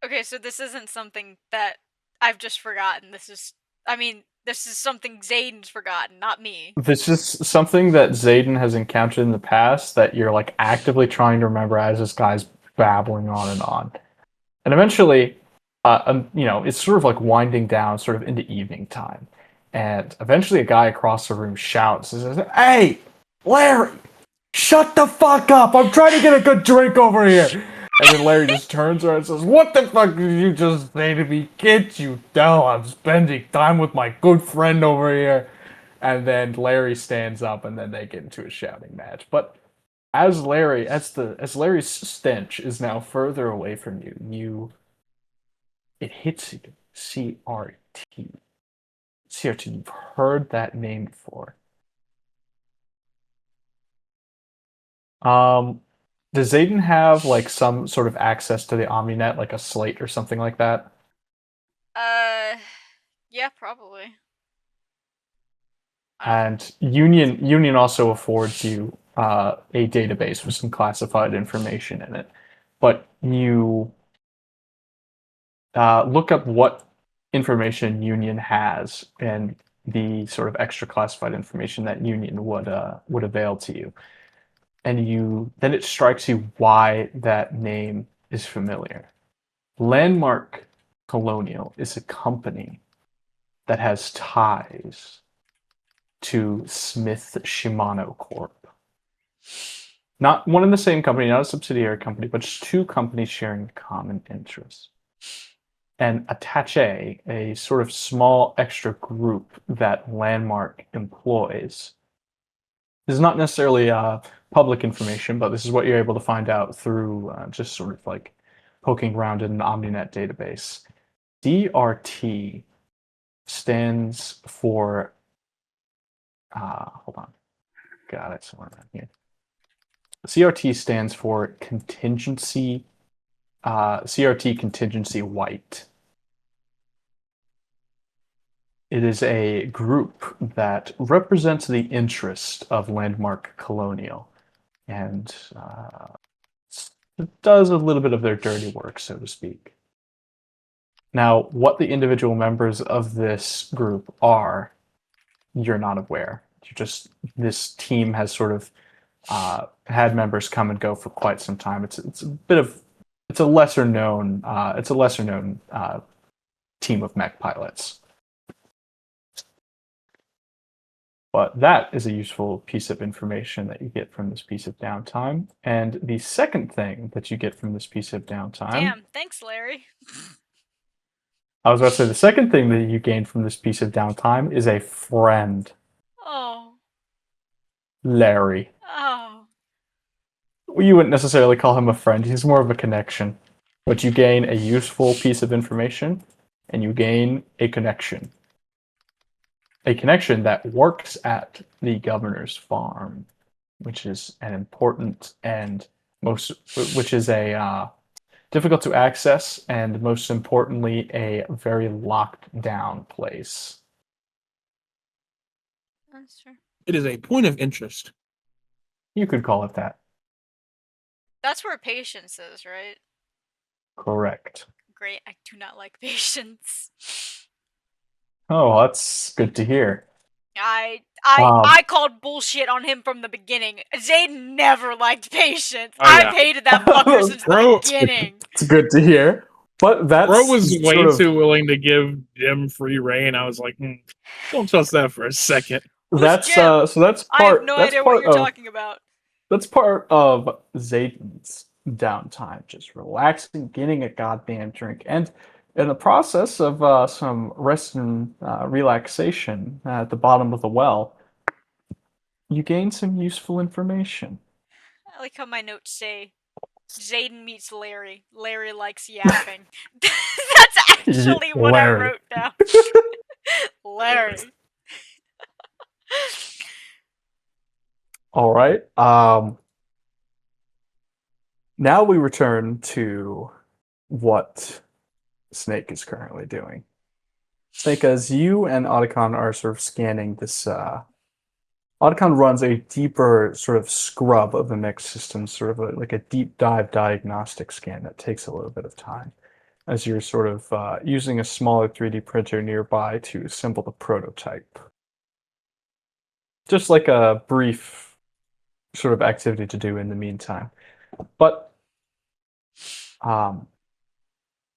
Okay, so this isn't something that I've just forgotten. This is something Zayden's forgotten, not me. This is something that Zayden has encountered in the past that you're actively trying to remember as this guy's babbling on and on. And eventually, it's sort of like winding down, sort of into evening time, and eventually a guy across the room shouts and says, "Hey, Larry, shut the fuck up! I'm trying to get a good drink over here." And then Larry just turns around and says, "What the fuck did you just say to me? Can't you tell I'm spending time with my good friend over here?" And then Larry stands up, and then they get into a shouting match. But as Larry's stench is now further away from you, it hits you. CRT. CRT. You've heard that name before. Does Zayden have like some sort of access to the OmniNet, like a slate or something like that? Yeah, probably. And Union also affords you a database with some classified information in it. But you look up what information Union has and the sort of extra classified information that Union would avail to you, and then it strikes you why that name is familiar. Landmark Colonial is a company that has ties to Smith Shimano Corp. Not one and the same company, not a subsidiary company, but just two companies sharing common interests. And Attache, a sort of small extra group that Landmark employs. This is not necessarily public information, but this is what you're able to find out through just sort of like poking around in an OmniNet database. DRT stands for, hold on, got it somewhere around here. CRT stands for contingency, CRT contingency white. It is a group that represents the interest of Landmark Colonial, and it does a little bit of their dirty work, so to speak. Now, what the individual members of this group are, you're not aware. This team has sort of had members come and go for quite some time. It's a lesser known team of mech pilots. But that is a useful piece of information that you get from this piece of downtime. And the second thing that you get from this piece of downtime. Damn, thanks, Larry. I was about to say the second thing that you gain from this piece of downtime is a friend. Oh. Larry. Oh. You wouldn't necessarily call him a friend, he's more of a connection. But you gain a useful piece of information, and you gain a connection. A connection that works at the governor's farm, which is an important and which is a difficult to access and most importantly a very locked down place. That's true. It is a point of interest. You could call it that. That's where patience is, right? Correct. Great. I do not like patience. Oh, that's good to hear. I called bullshit on him from the beginning. Zayden never liked patience. Oh, yeah. I've hated that fucker since the beginning. It's good to hear. But that's Bro was way sort of, too willing to give Jim free reign. I was like, don't trust that for a second. That's Jim? so that's part. I have no that's idea part what you're of, talking about. That's part of Zayden's downtime, just relaxing, getting a goddamn drink, and in the process of some rest and relaxation at the bottom of the well, you gain some useful information. I like how my notes say, Zayden meets Larry. Larry likes yapping. That's actually what Larry. I wrote down. Larry. All right. Now we return to what Snake is currently doing. Snake, as you and Otacon are sort of scanning this, Otacon runs a deeper sort of scrub of the mech system, sort of like a deep dive diagnostic scan that takes a little bit of time, as you're sort of using a smaller 3D printer nearby to assemble the prototype. Just like a brief sort of activity to do in the meantime. But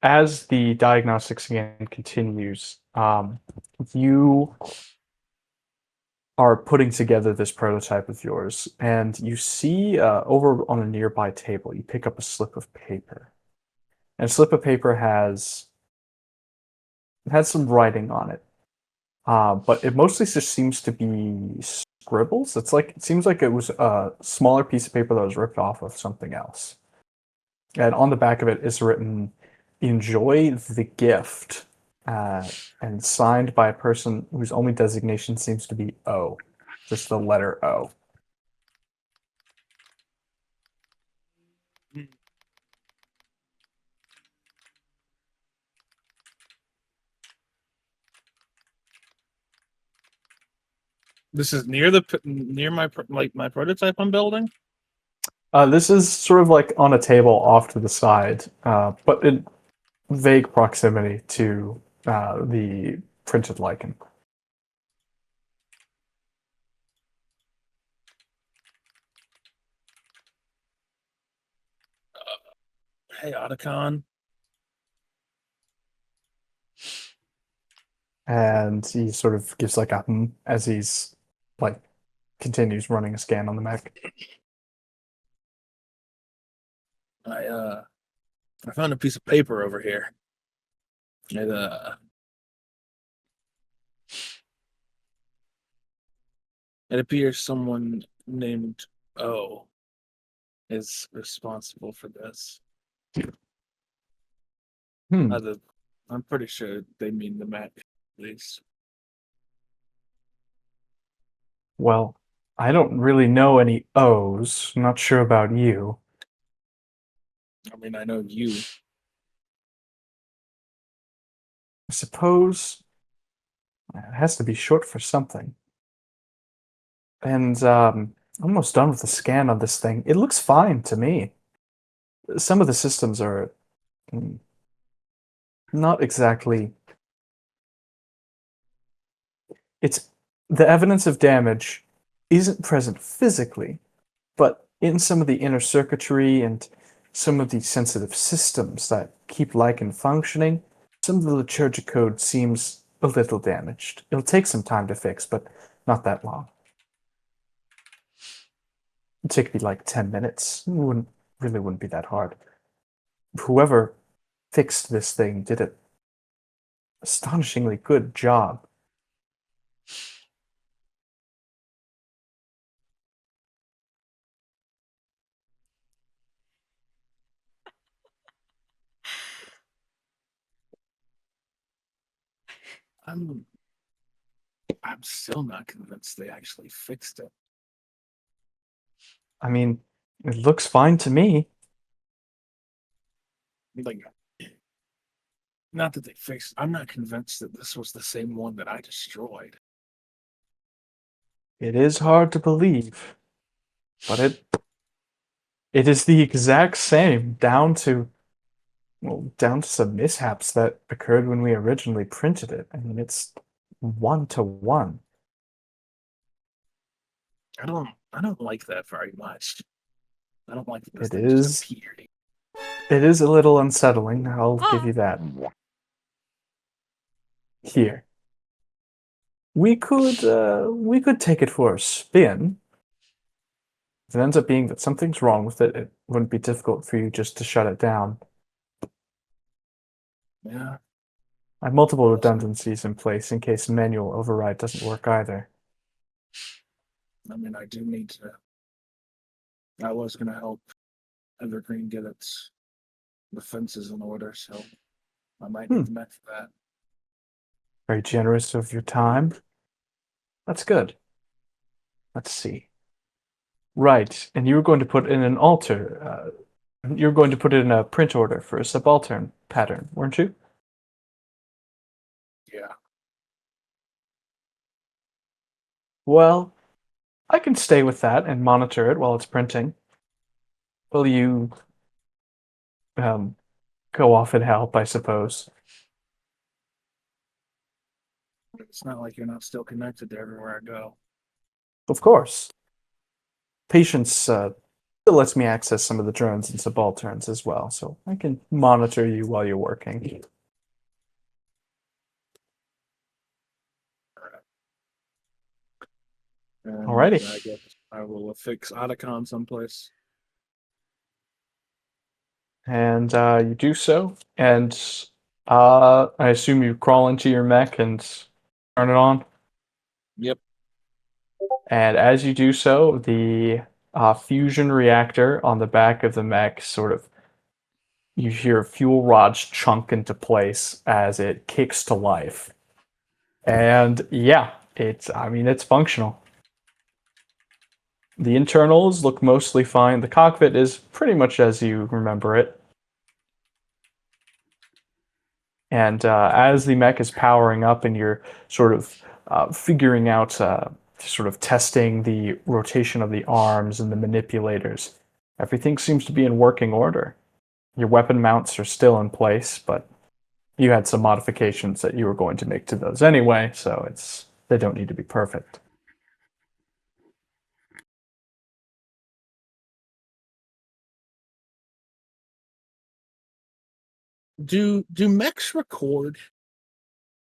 as the diagnostic scan continues, you are putting together this prototype of yours, and you see over on a nearby table, you pick up a slip of paper. And a slip of paper has some writing on it, but it mostly just seems to be scribbles. It seems like it was a smaller piece of paper that was ripped off of something else. And on the back of it is written, "Enjoy the gift," and signed by a person whose only designation seems to be O, just the letter O. This is near my prototype I'm building. This is sort of like on a table off to the side, but in vague proximity to the printed lichen. Hey, Otacon. And he sort of gives like a as he's like continues running a scan on the mech. I found a piece of paper over here. It appears someone named O is responsible for this. Hmm. I'm pretty sure they mean the mech, at least. Well, I don't really know any O's. I'm not sure about you. I mean, I know you. I suppose it has to be short for something. And almost done with the scan on this thing. It looks fine to me. Some of the systems are not exactly. It's the evidence of damage isn't present physically, but in some of the inner circuitry and some of the sensitive systems that keep lichen functioning, some of the liturgic code seems a little damaged. It'll take some time to fix, but not that long. It'd take me like 10 minutes. It wouldn't be that hard. Whoever fixed this thing did an astonishingly good job. I'm still not convinced they actually fixed it. I mean, it looks fine to me. Like, not that they fixed. I'm not convinced that this was the same one that I destroyed. It is hard to believe, but it is the exact same down to some mishaps that occurred when we originally printed it. I mean, it's 1-to-1. I don't like that very much. I don't like that this It thing just is appeared. it is a little unsettling, I'll give you that. Here. We could take it for a spin. If it ends up being that something's wrong with it, it wouldn't be difficult for you just to shut it down. Yeah. I have multiple redundancies in place in case manual override doesn't work either. I mean, I do need to. I was going to help Evergreen get its defenses in order, so I might need the mech for that. Very generous of your time. That's good. Let's see. Right, and you were going to put in an alter. You were going to put it in a print order for a subaltern pattern, weren't you? Yeah. Well, I can stay with that and monitor it while it's printing. Will you go off and help, I suppose? It's not like you're not still connected to everywhere I go. Of course. Patience still lets me access some of the drones and subalterns as well, so I can monitor you while you're working. And Alrighty. I guess I will affix Otacon someplace. And you do so, and I assume you crawl into your mech and turn it on. Yep. And as you do so, the fusion reactor on the back of the mech sort of, you hear fuel rods chunk into place as it kicks to life. And yeah, it's functional. The internals look mostly fine. The cockpit is pretty much as you remember it. And as the mech is powering up and you're sort of figuring out, sort of testing the rotation of the arms and the manipulators, everything seems to be in working order. Your weapon mounts are still in place, but you had some modifications that you were going to make to those anyway, so they don't need to be perfect. Do mechs record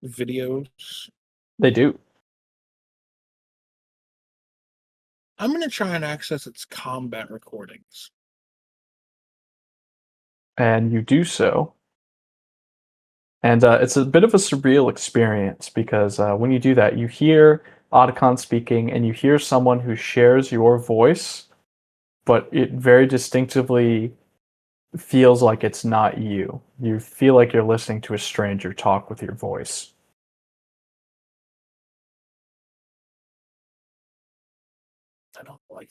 videos? They do. I'm gonna try and access its combat recordings. And you do so. And it's a bit of a surreal experience because when you do that, you hear Otacon speaking and you hear someone who shares your voice, but it very distinctively feels like it's not you. You feel like you're listening to a stranger talk with your voice. I don't like.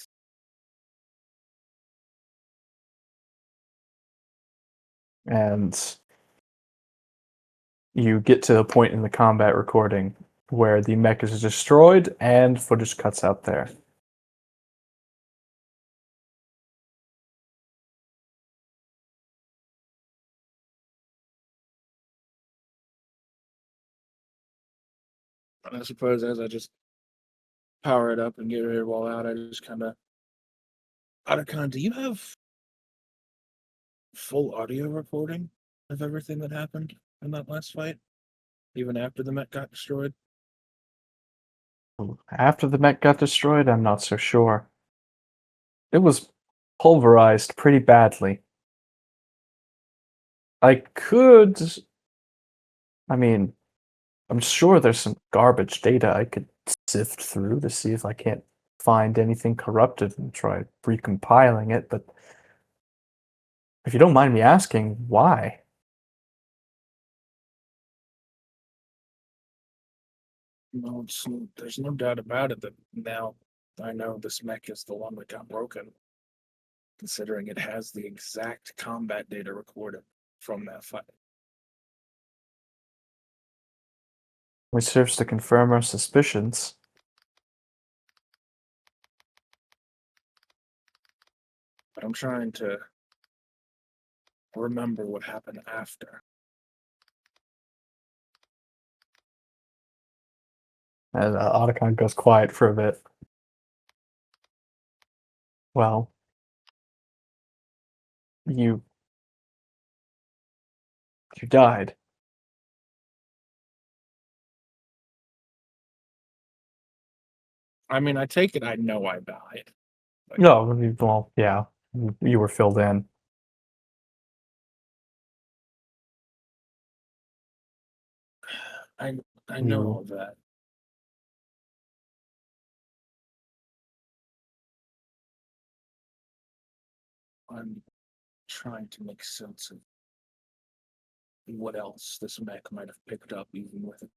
And you get to the point in the combat recording where the mech is destroyed and footage cuts out there. I suppose as I just power it up and get rid of all out, I just kind of. Otacon, do you have full audio recording of everything that happened in that last fight, even after the mech got destroyed? After the mech got destroyed, I'm not so sure. It was pulverized pretty badly. I could. I mean, I'm sure there's some garbage data I could sift through to see if I can't find anything corrupted and try recompiling it, but if you don't mind me asking, why? No, there's no doubt about it that now I know this mech is the one that got broken, considering it has the exact combat data recorded from that fight. Which serves to confirm our suspicions. But I'm trying to remember what happened after. And Otacon goes quiet for a bit. Well, you died. I mean, I take it I know I died. No, well, yeah, you were filled in. I know all that. I'm trying to make sense of what else this mech might have picked up even with it.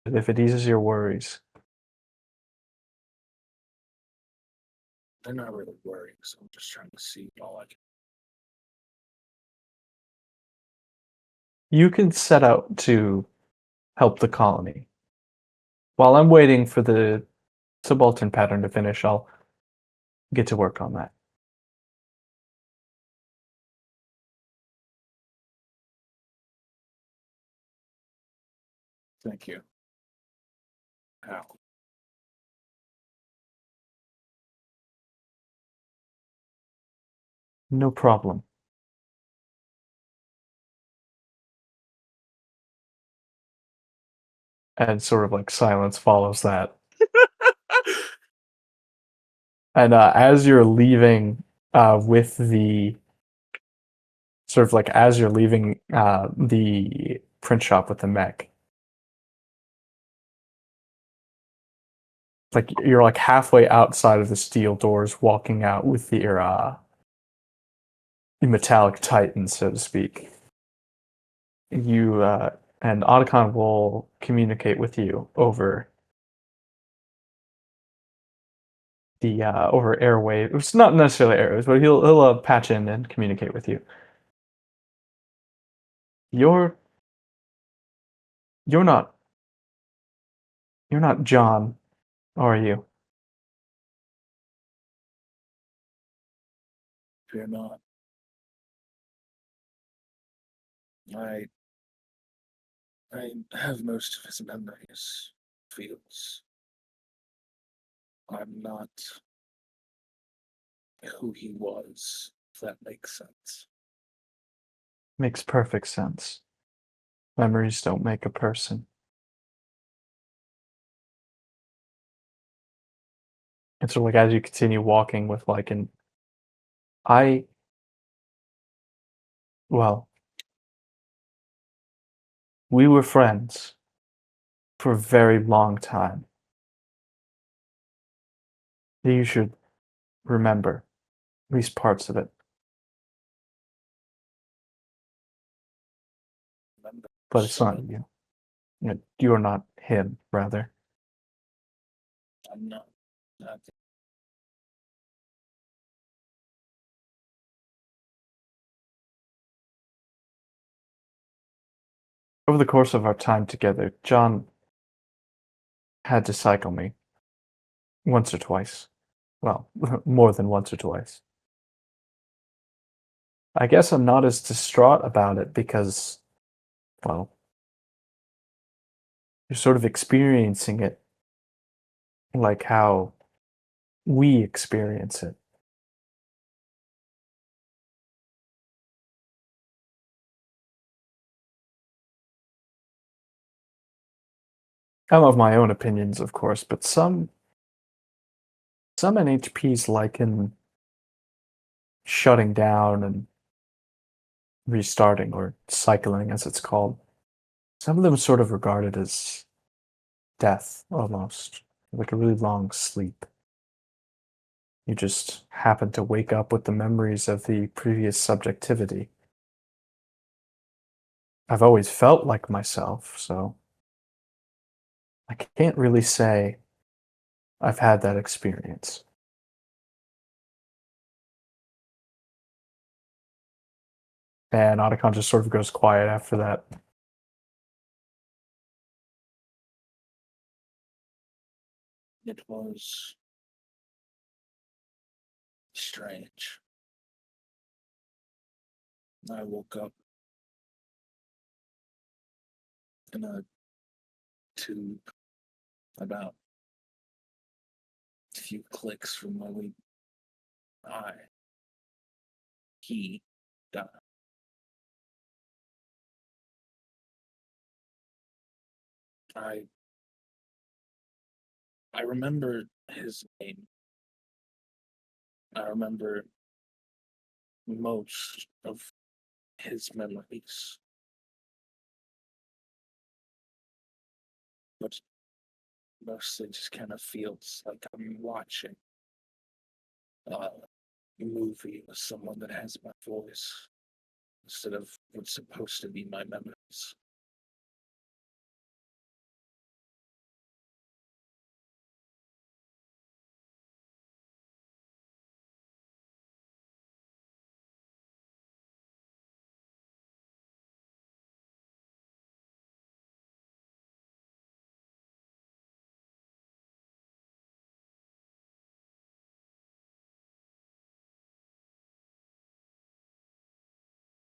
If it eases your worries. They're not really worrying, so I'm just trying to see all I can. You can set out to help the colony. While I'm waiting for the subaltern pattern to finish, I'll get to work on that. Thank you. How? No problem. And sort of like silence follows that. And as you're leaving with the sort of like as you're leaving the print shop with the mech, like you're like halfway outside of the steel doors, walking out with your metallic titan, so to speak. You and Otacon will communicate with you over the over airwave. It's not necessarily airwaves, but he'll patch in and communicate with you. You're you're not you're not John, are you? Fear not. I have most of his memories. Feels. I'm not who he was, if that makes sense. Makes perfect sense. Memories don't make a person. And so like as you continue walking with like an I well, we were friends for a very long time. You should remember at least parts of it. Remember But it's not some- you. You're not him, rather. I'm not. Over the course of our time together, John had to cycle me once or twice. Well, more than once or twice. I guess I'm not as distraught about it because, well, you're sort of experiencing it like how we experience it. I have my own opinions, of course, but some NHPs liken shutting down and restarting, or cycling as it's called. Some of them sort of regard it as death, almost, like a really long sleep. You just happen to wake up with the memories of the previous subjectivity. I've always felt like myself, so I can't really say I've had that experience. And Otacon just sort of goes quiet after that. It was strange. I woke up in a tube about a few clicks from where he died. I I remember his name. I remember most of his memories. But mostly just kind of feels like I'm watching a movie with someone that has my voice instead of what's supposed to be my memories.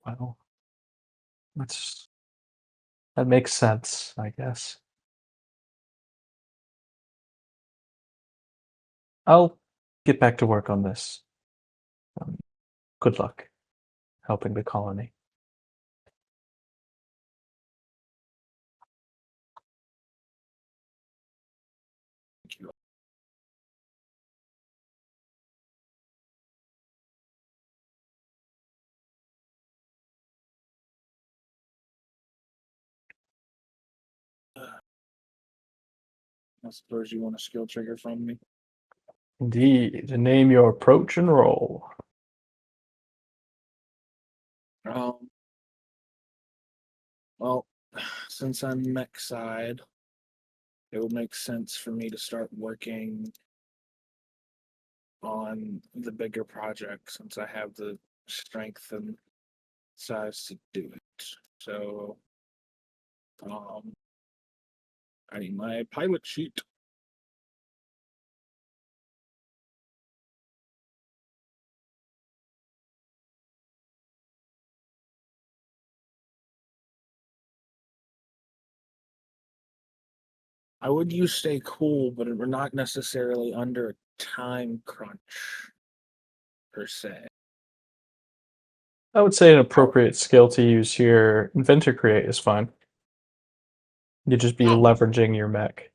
Well, that makes sense, I guess. I'll get back to work on this. Good luck helping the colony. Thank you. I suppose you want a skill trigger from me. Indeed. Name your approach and roll. Well, since I'm mech side, it would make sense for me to start working on the bigger project since I have the strength and size to do it. So, I need my pilot sheet. I would use stay cool, but we're not necessarily under a time crunch per se. I would say an appropriate skill to use here, Inventor Create, is fine. You'd just be leveraging your mech.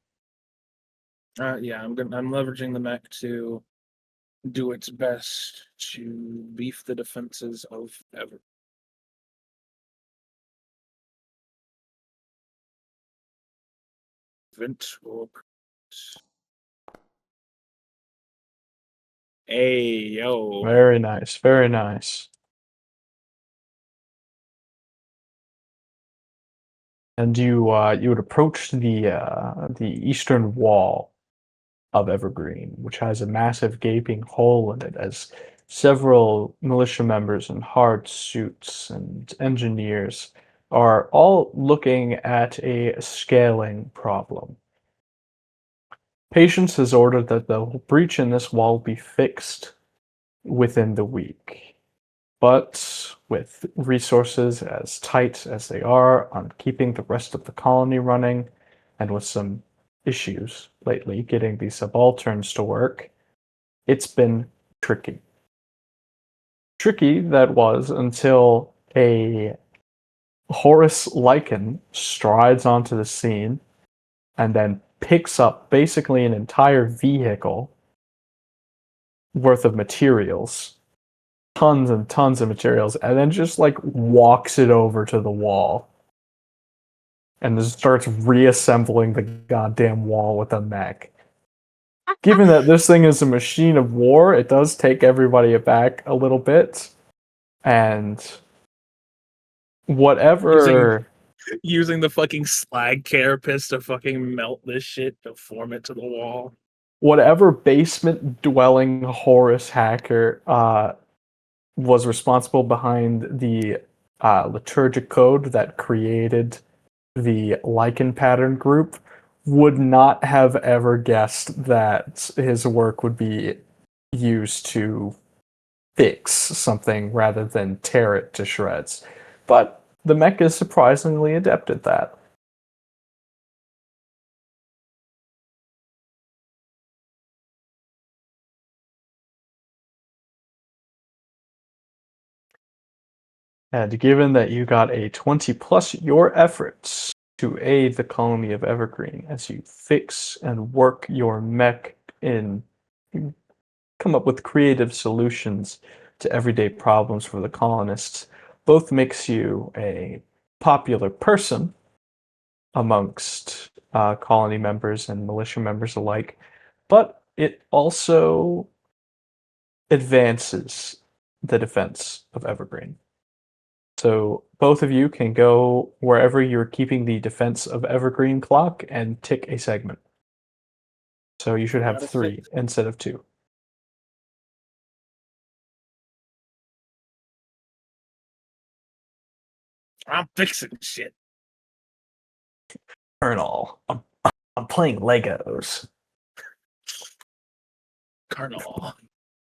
Yeah, I'm leveraging the mech to do its best to beef the defenses of Ever. Vent or hey yo. Very nice, very nice. And you would approach the eastern wall of Evergreen, which has a massive gaping hole in it, as several militia members in hard suits and engineers are all looking at a scaling problem. Patience has ordered that the breach in this wall be fixed within the week. But with resources as tight as they are on keeping the rest of the colony running, and with some issues lately getting the subalterns to work, it's been tricky. Tricky that was until a Horus Lycan strides onto the scene and then picks up basically an entire vehicle worth of materials, tons and tons of materials, and then just like walks it over to the wall and just starts reassembling the goddamn wall with a mech. Given that this thing is a machine of war, it does take everybody aback a little bit. And whatever Using the fucking slag carapace to fucking melt this shit to form it to the wall. whatever basement dwelling Horus hacker was responsible behind the liturgic code that created the Lycan pattern group would not have ever guessed that his work would be used to fix something rather than tear it to shreds. But the mech is surprisingly adept at that. And given that you got a 20 plus your efforts to aid the colony of Evergreen as you fix and work your mech in, come up with creative solutions to everyday problems for the colonists, both makes you a popular person amongst colony members and militia members alike, but it also advances the defense of Evergreen. So both of you can go wherever you're keeping the defense of Evergreen clock and tick a segment. So you should have 3 instead of 2. I'm fixing shit. Colonel, I'm playing Legos. Colonel.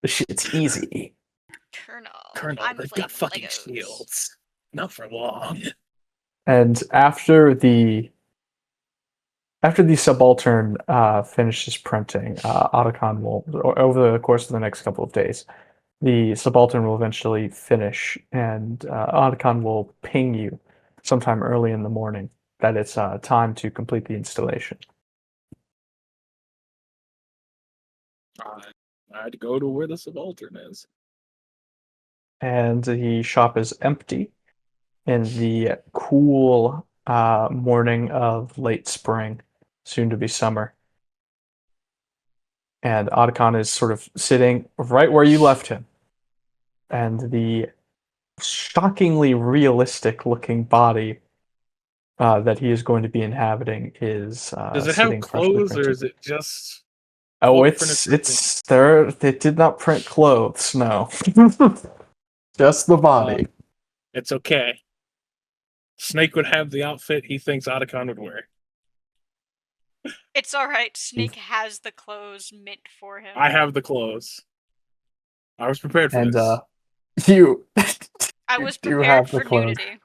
This shit's easy. Colonel, I'm they've playing got fucking Legos. shields. Not for long. And after the After the subaltern finishes printing, Otacon will, over the course of the next couple of days, the subaltern will eventually finish, and Otacon will ping you sometime early in the morning that it's time to complete the installation. I'd go to where the subaltern is. And the shop is empty in the cool morning of late spring, soon to be summer. And Otacon is sort of sitting right where you left him. And the shockingly realistic looking body that he is going to be inhabiting is Does it have sitting freshly clothes, or printed. is it just? Oh, what it's there. They did not print clothes. No, just the body. It's okay. Snake would have the outfit he thinks Otacon would wear. It's alright, Snake has the clothes meant for him. I have the clothes. I was prepared for And this. you. I you was do prepared have the for clothes. nudity.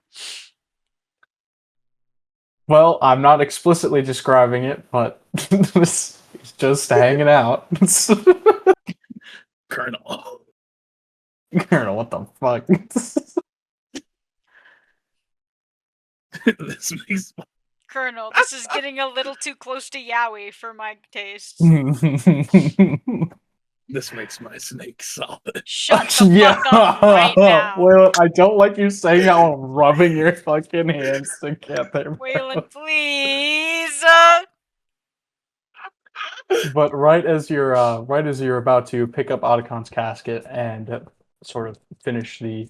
Well, I'm not explicitly describing it, but it's just hanging out. Colonel. Colonel, what the fuck? This makes Colonel, this is getting a little too close to yaoi for my taste. this makes my snake solid. Shut the fuck up right now. Well, I don't like you saying how I'm rubbing your fucking hands together. Weylyn, please! But right as you're about to pick up Otacon's casket and sort of finish the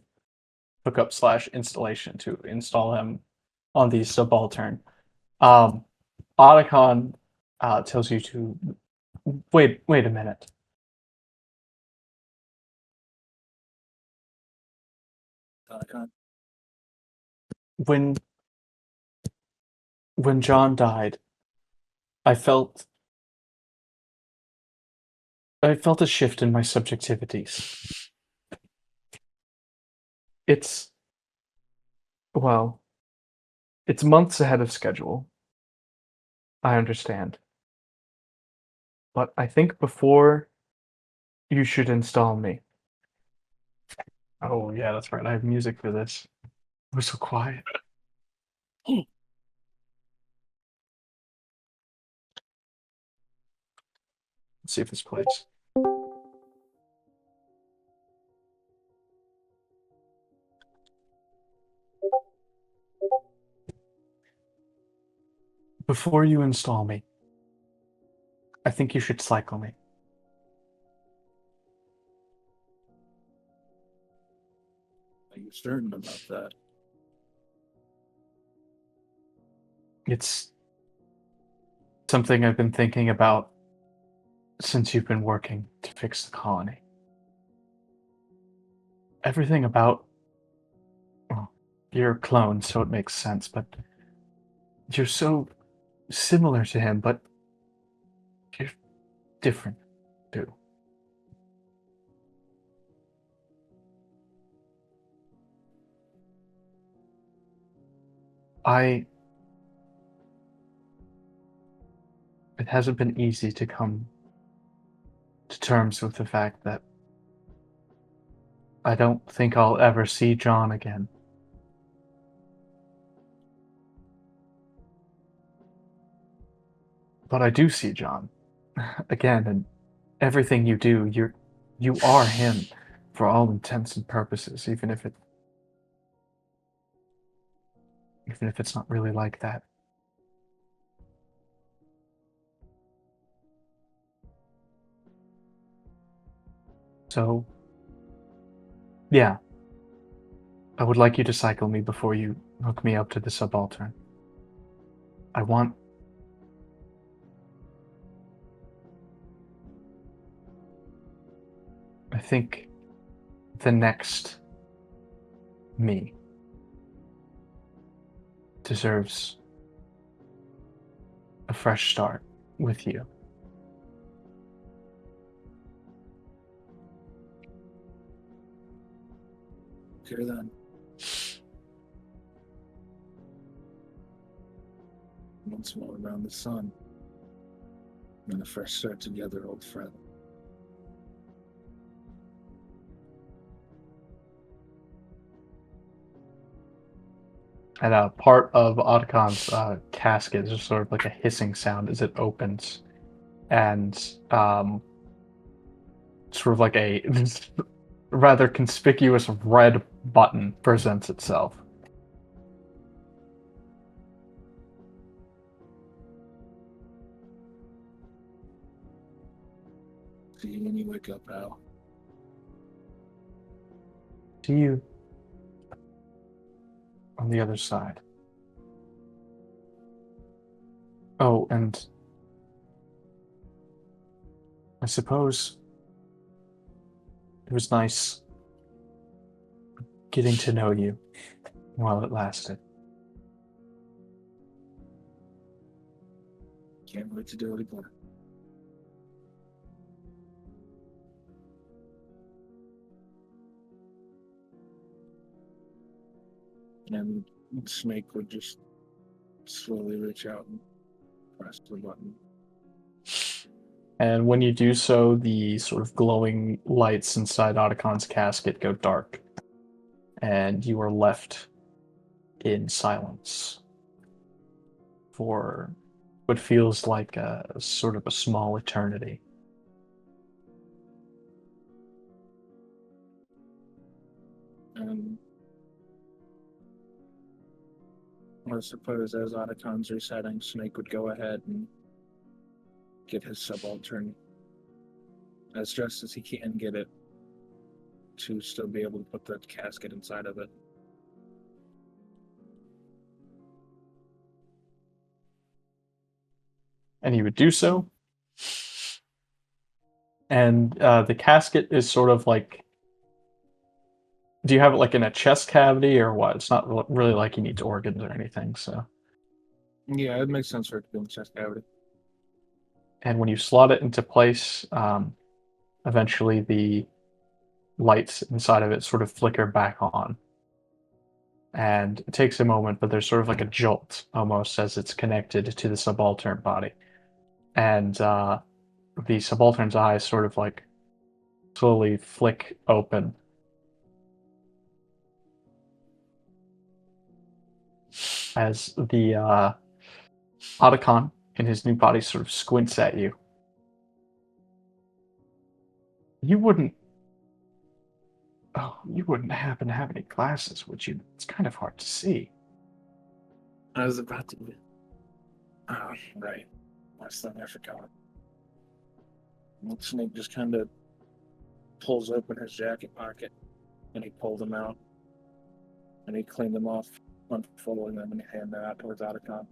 hookup / installation to install him on the subaltern, Otacon tells you to wait a minute. Otacon. When John died, I felt a shift in my subjectivities. It's well, it's months ahead of schedule. I understand. But I think before you should install me. Oh yeah, that's right. I have music for this. We're so quiet. Let's see if this plays. Before you install me, I think you should cycle me. Are you certain about that? It's something I've been thinking about since you've been working to fix the colony. Everything about, well, you're a clone, so it makes sense, but you're so similar to him, but you're different too. It hasn't been easy to come to terms with the fact that I don't think I'll ever see John again. But I do see John again, and everything you do, you are him for all intents and purposes, even if it's not really like that. So, yeah, I would like you to cycle me before you hook me up to the subaltern. I think the next me deserves a fresh start with you. Okay then. once more around the sun. And a fresh start together, old friend. And a part of Otacon's casket is just sort of like a hissing sound as it opens. And sort of like a rather conspicuous red button presents itself. See you when you wake up, Al. See you on the other side. Oh, and I suppose it was nice getting to know you while it lasted. Can't wait to do it again. And Snake would just slowly reach out and press the button. And when you do so, the sort of glowing lights inside Otacon's casket go dark. And you are left in silence for what feels like a sort of a small eternity. I suppose as Otacon's resetting, Snake would go ahead and get his subaltern as just as he can get it to still be able to put the casket inside of it. And he would do so. And the casket is sort of like... Do you have it like in a chest cavity or what? It's not really like he needs organs or anything, so... Yeah, it makes sense for it to be in the chest cavity. And when you slot it into place, eventually the lights inside of it sort of flicker back on. And it takes a moment, but there's sort of like a jolt almost as it's connected to the subaltern body. And the subaltern's eyes sort of like slowly flick open. As the Otacon in his new body sort of squints at you. You wouldn't happen to have any glasses, would you? It's kind of hard to see. I was about to... Oh, right. Last thing I forgot. And Snake just kind of pulls open his jacket pocket, and he pulled them out, and he cleaned them off, unfolding them, and he handed them out towards Otacon.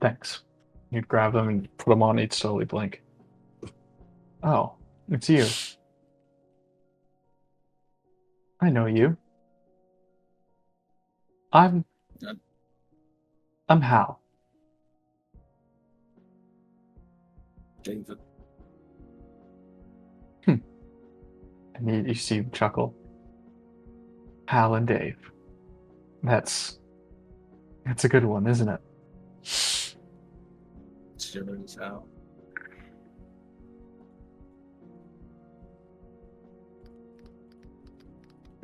Thanks. You'd grab them and put them on, he'd slowly blink. Oh, it's you. I know you. I'm Hal. David. And you see him chuckle. Hal and Dave. That's a good one, isn't it? Sure as hell.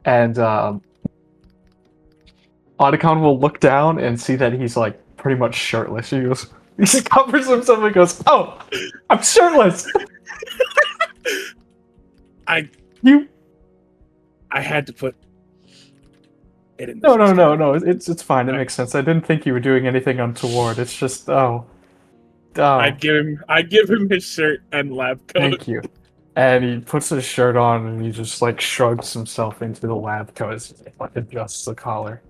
And Otacon will look down and see that he's like pretty much shirtless. He goes, he covers himself and goes, "Oh, I'm shirtless." I had to put it in. No. It's fine. It makes sense. I didn't think you were doing anything untoward. It's just I'd give him his shirt and lab coat. Thank you. And he puts his shirt on and he just like shrugs himself into the lab coat as he like adjusts the collar.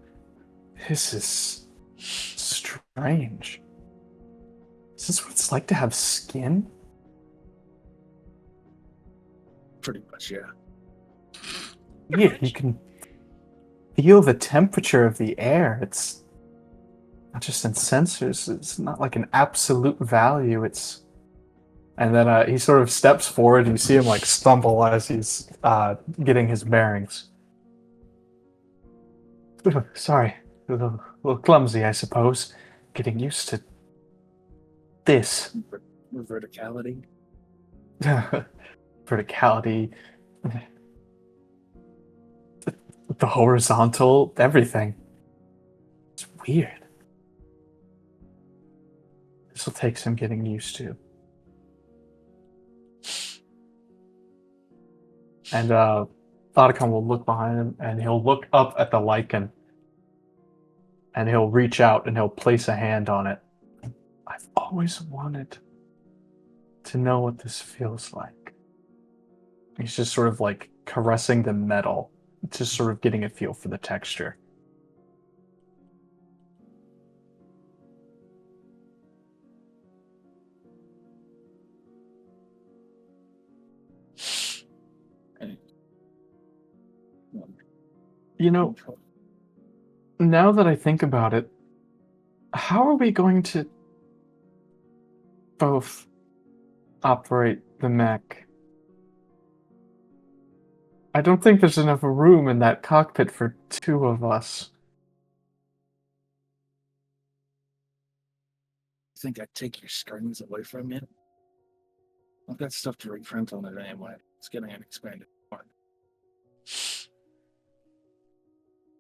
This is strange. Is this what it's like to have skin? Pretty much, yeah. Yeah, you can feel the temperature of the air. It's not just in sensors. It's not like an absolute value. It's... And then he sort of steps forward and you see him like stumble as he's getting his bearings. Sorry, a little clumsy, I suppose. getting used to this. Verticality. Verticality, the horizontal, everything. It's weird. This will take some getting used to. And Otacon will look behind him, and he'll look up at the lichen, and he'll reach out and he'll place a hand on it. I've always wanted to know what this feels like. He's just sort of like caressing the metal, just sort of getting a feel for the texture. You know, now that I think about it, how are we going to both operate the mech? I don't think there's enough room in that cockpit for two of us. Think I'd take your strings away from you? I've got stuff to reprint on it anyway. It's getting an expanded part.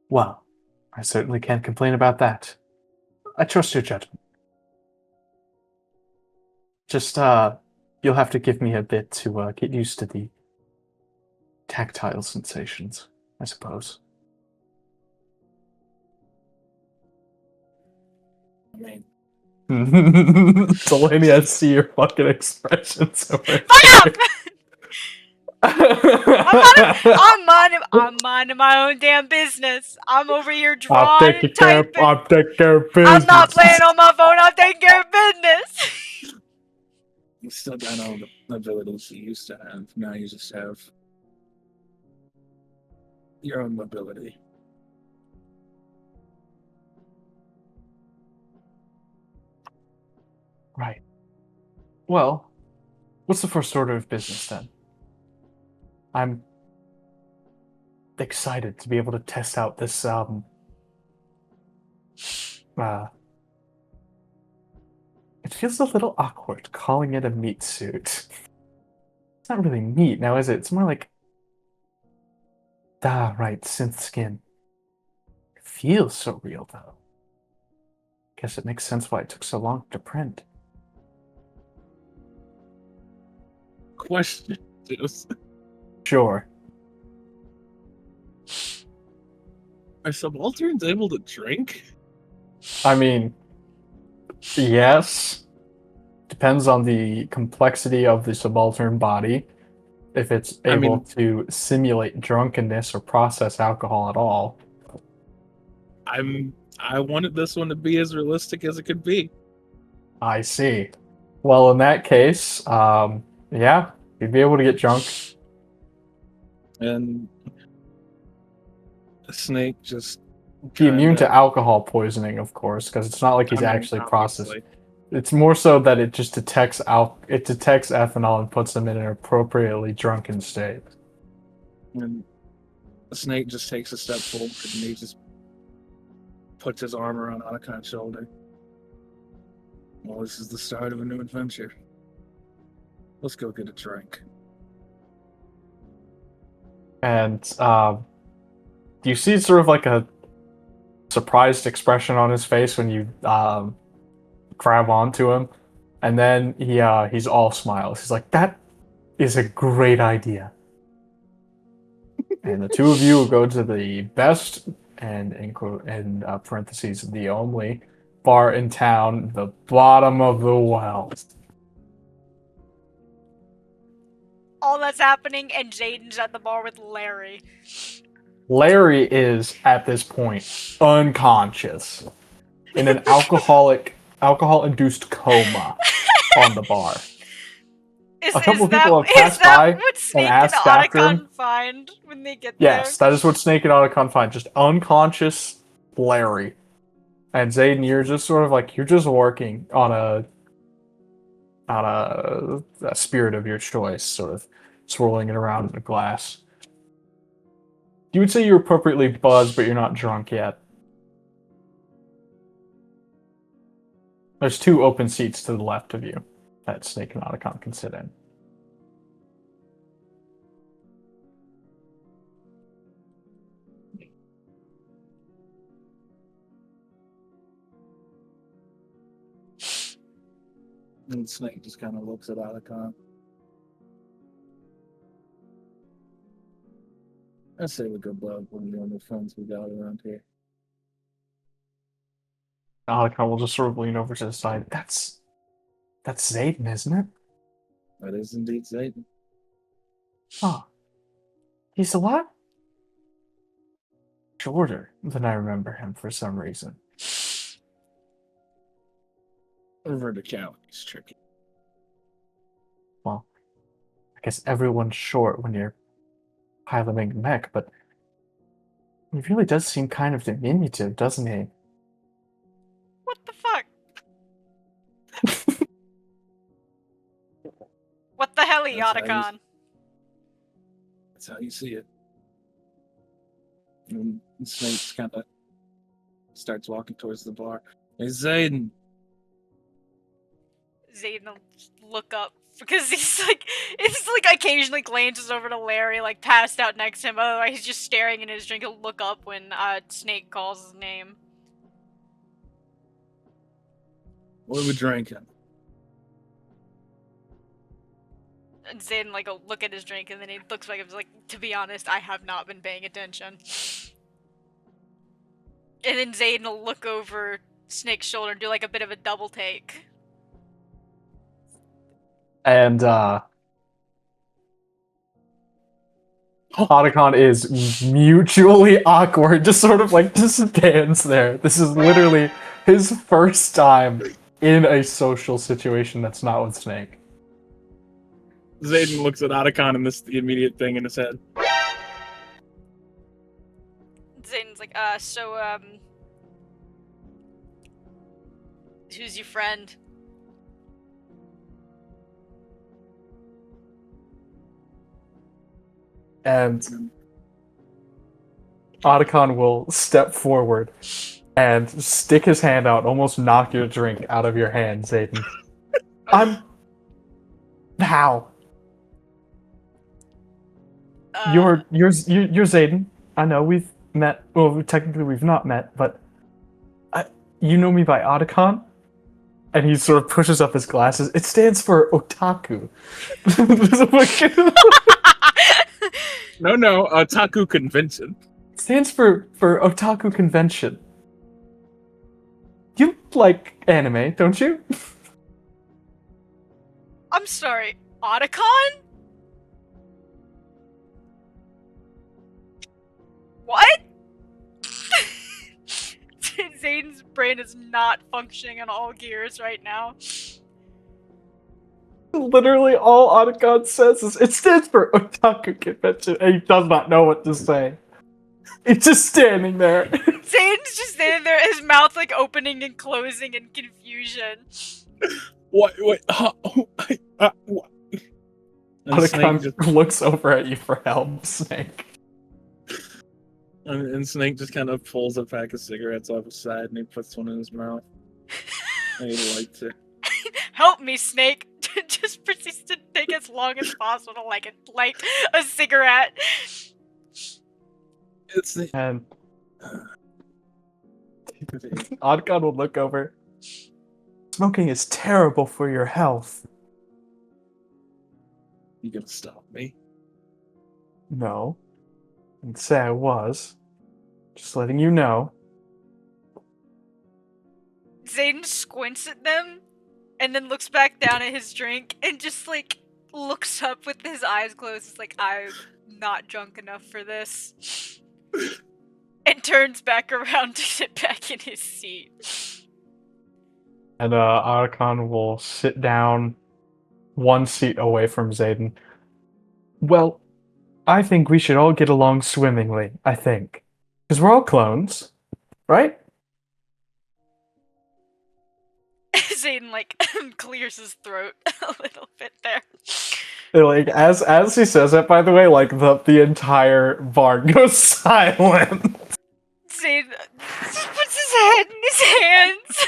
Well, I certainly can't complain about that. I trust your judgment. Just, you'll have to give me a bit to get used to the tactile sensations, I suppose. I mean, Delaney, I see your fucking expressions over Fuck up! I'm minding my own damn business. I'm over here drawing and typing. I'm taking care of business. I'm not playing on my phone. I'm taking care of business. you still got all the abilities you used to have. Now you just have your own mobility. Right. Well, what's the first order of business then? I'm excited to be able to test out this it feels a little awkward calling it a meat suit. It's not really meat now, is it? It's more like right, synth skin. It feels so real though. Guess it makes sense why it took so long to print. Question. Sure. Are subalterns able to drink? I mean, yes. Depends on the complexity of the subaltern body. If it's able to simulate drunkenness or process alcohol at all. I wanted this one to be as realistic as it could be. I see. Well, in that case, yeah, you'd be able to get drunk. And the snake just Be immune to alcohol poisoning, of course, because it's not like he's actually processed. It's more so that it just detects ethanol and puts him in an appropriately drunken state. And the snake just takes a step forward and he just puts his arm around Otacon's shoulder. Well, this is the start of a new adventure. Let's go get a drink. And you see sort of like a surprised expression on his face when you grab onto him, and then he's all smiles. He's like, "That is a great idea." And the two of you will go to the best and in parentheses the only bar in town, the bottom of the well. All that's happening, and Zayden's at the bar with Larry. Larry is at this point unconscious in an alcohol-induced coma on the bar. Is A couple of that people have passed by what Snake and asked after him. Otacon find when they get Yes, that is what Snake and Otacon find. Just unconscious Larry. And Zayden, you're just sort of like, you're just working on a spirit of your choice, sort of swirling it around in a glass. You would say you're appropriately buzzed, but you're not drunk yet. There's 2 open seats to the left of you that Snake and Otacon can sit in. And Snake just kind of looks at Otacon. I say we go bug one of the only friends we got around here. Otacon will just sort of lean over to the side. That's Zayden, isn't it? That is indeed Zayden. Huh. He's a lot shorter than I remember him for some reason. Verticality's tricky. Well, I guess everyone's short when you're piloting a mech, but he really does seem kind of diminutive, doesn't he? What the fuck? What the hell, Otacon? That's how you see it. And Snake kind of starts walking towards the bar. Hey, Zayden. Zayden will look up because he's like occasionally glances over to Larry, like passed out next to him. Otherwise, he's just staring in his drink. He'll look up when Snake calls his name. What are we drinking? And Zayden like will look at his drink and then he looks back and is like, to be honest, I have not been paying attention. And then Zayden will look over Snake's shoulder and do like a bit of a double take. And Otacon is mutually awkward, just sort of like just stands there. This is literally his first time in a social situation that's not with Snake. Zayden looks at Otacon and this is the immediate thing in his head. Zayden's like, who's your friend? And Otacon will step forward and stick his hand out, almost knock your drink out of your hand, Zayden. How? You're Zayden. I know we've met. Well, technically we've not met, but you know me by Otacon. And he sort of pushes up his glasses. It stands for Otaku. No, Otaku Convention. It stands for Otaku Convention. You like anime, don't you? I'm sorry, Otacon? What? Zayden's brain is not functioning on all gears right now. Literally all Otacon says is, it stands for Otaku Convention, and he does not know what to say. He's just standing there. Zayden's just standing there, his mouth like opening and closing in confusion. What? What? Otacon just looks over at you for help, Snake. And Snake just kind of pulls a pack of cigarettes off his side and he puts one in his mouth. And he lights it. Help me, Snake! Just proceeds to take as long as possible to light a cigarette. It's the... And Otacon will look over. Smoking is terrible for your health. You gonna stop me? No. I didn't say I was. Just letting you know. Zayden squints at them, and then looks back down at his drink, and just, like, looks up with his eyes closed. It's like, I'm not drunk enough for this. And turns back around to sit back in his seat. And Otacon will sit down one seat away from Zayden. Well, I think we should all get along swimmingly, I think. Because we're all clones, right? Zayden, like, clears his throat a little bit there. Like, as he says that, by the way, like, the entire bar goes silent. Zayden just puts his head in his hands.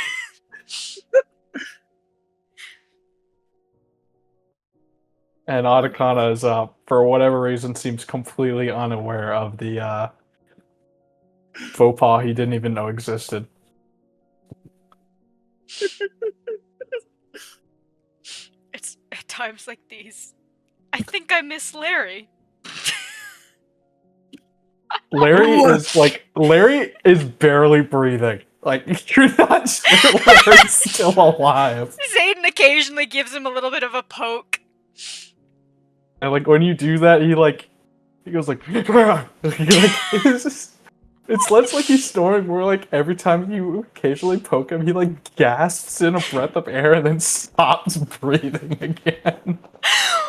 And Otacon is, for whatever reason, seems completely unaware of the faux pas he didn't even know existed. It's at times like these. I think I miss Larry. Larry is barely breathing. Like, you're not sure Larry's still alive. Zayden occasionally gives him a little bit of a poke. And like when you do that, he goes like, it's less like he's snoring, more like every time you occasionally poke him, he like gasps in a breath of air and then stops breathing again.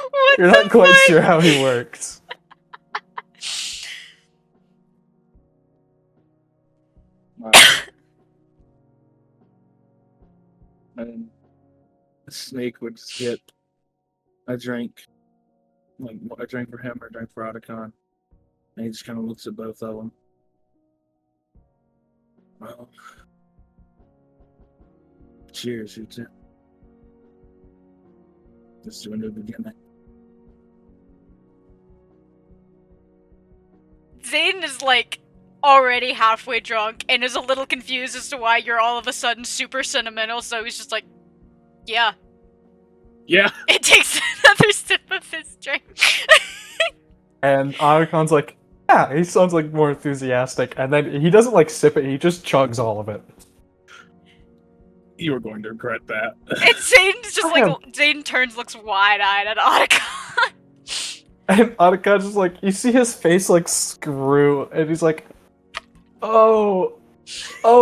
What You're the not quite fuck? sure how he works. Wow. And the snake would just get a drink. Like a drink for him or a drink for Otacon. And he just kind of looks at both of them. Well, cheers, you two. Let's do a new beginning. Zayden is like already halfway drunk and is a little confused as to why you're all of a sudden super sentimental, so he's just like, yeah. Yeah. It takes another sip of his drink. And Otacon's like, yeah, he sounds like more enthusiastic. And then he doesn't like sip it, he just chugs all of it. You were going to regret that. And Zayden's just like, Zayden turns, looks wide-eyed at Otacon. And Otacon's just like, you see his face like screw, and he's like, oh,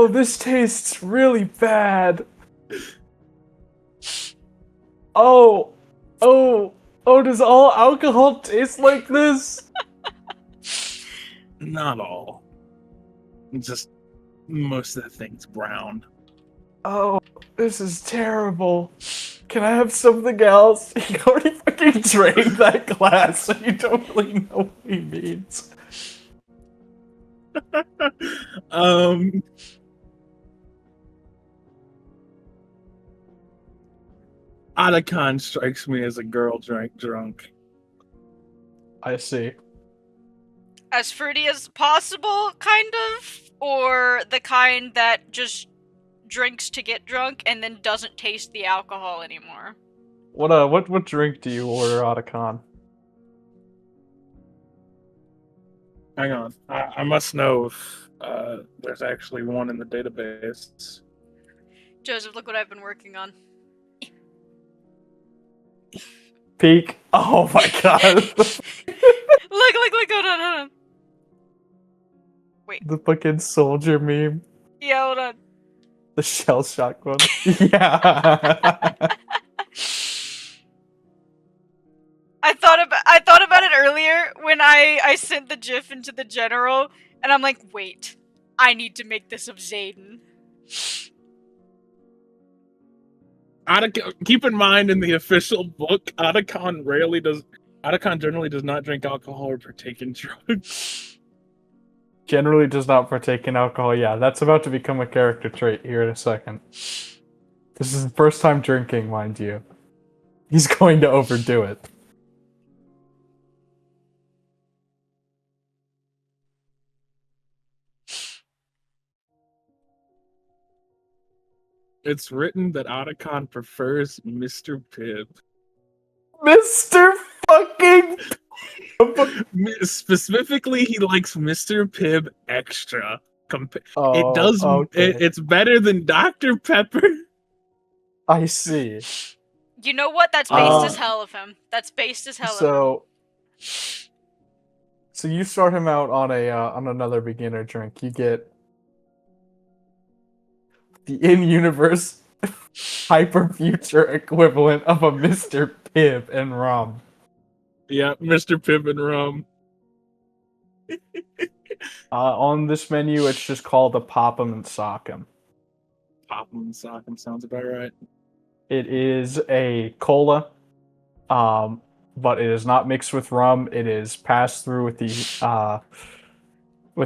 this tastes really bad. Oh, does all alcohol taste like this? Not all. Just most of the things brown. Oh, this is terrible. Can I have something else? He already fucking drank that glass, so you don't really know what he means. Otacon strikes me as a girl drunk. I see. As fruity as possible, kind of? Or the kind that just drinks to get drunk and then doesn't taste the alcohol anymore? What drink do you order, Otacon? Hang on. I must know if there's actually one in the database. Joseph, look what I've been working on. Peek. Oh my god. Look, hold on. Wait. The fucking soldier meme. Yeah, hold on. The shell shock one. Yeah. I thought about it earlier when I sent the GIF into the general, and I'm like, wait, I need to make this of Zayden. Keep in mind, in the official book, Otacon generally does not drink alcohol or partake in drugs. Generally does not partake in alcohol. Yeah, that's about to become a character trait here in a second. This is the first time drinking, mind you. He's going to overdo it. It's written that Otacon prefers Mr. Pibb. Mr. fucking Specifically, he likes Mr. Pibb extra. okay. It's better than Dr. Pepper. I see. You know what? That's based as hell of him. That's based as hell of him. So you start him out on another beginner drink. You get the in-universe hyper-future equivalent of a Mr. Pibb and rum. Yeah, Mr. Pibb and rum. On this menu, it's just called a Pop'em and Sock'em. Pop'em and Sock'em sounds about right. It is a cola, but it is not mixed with rum. It is passed through with with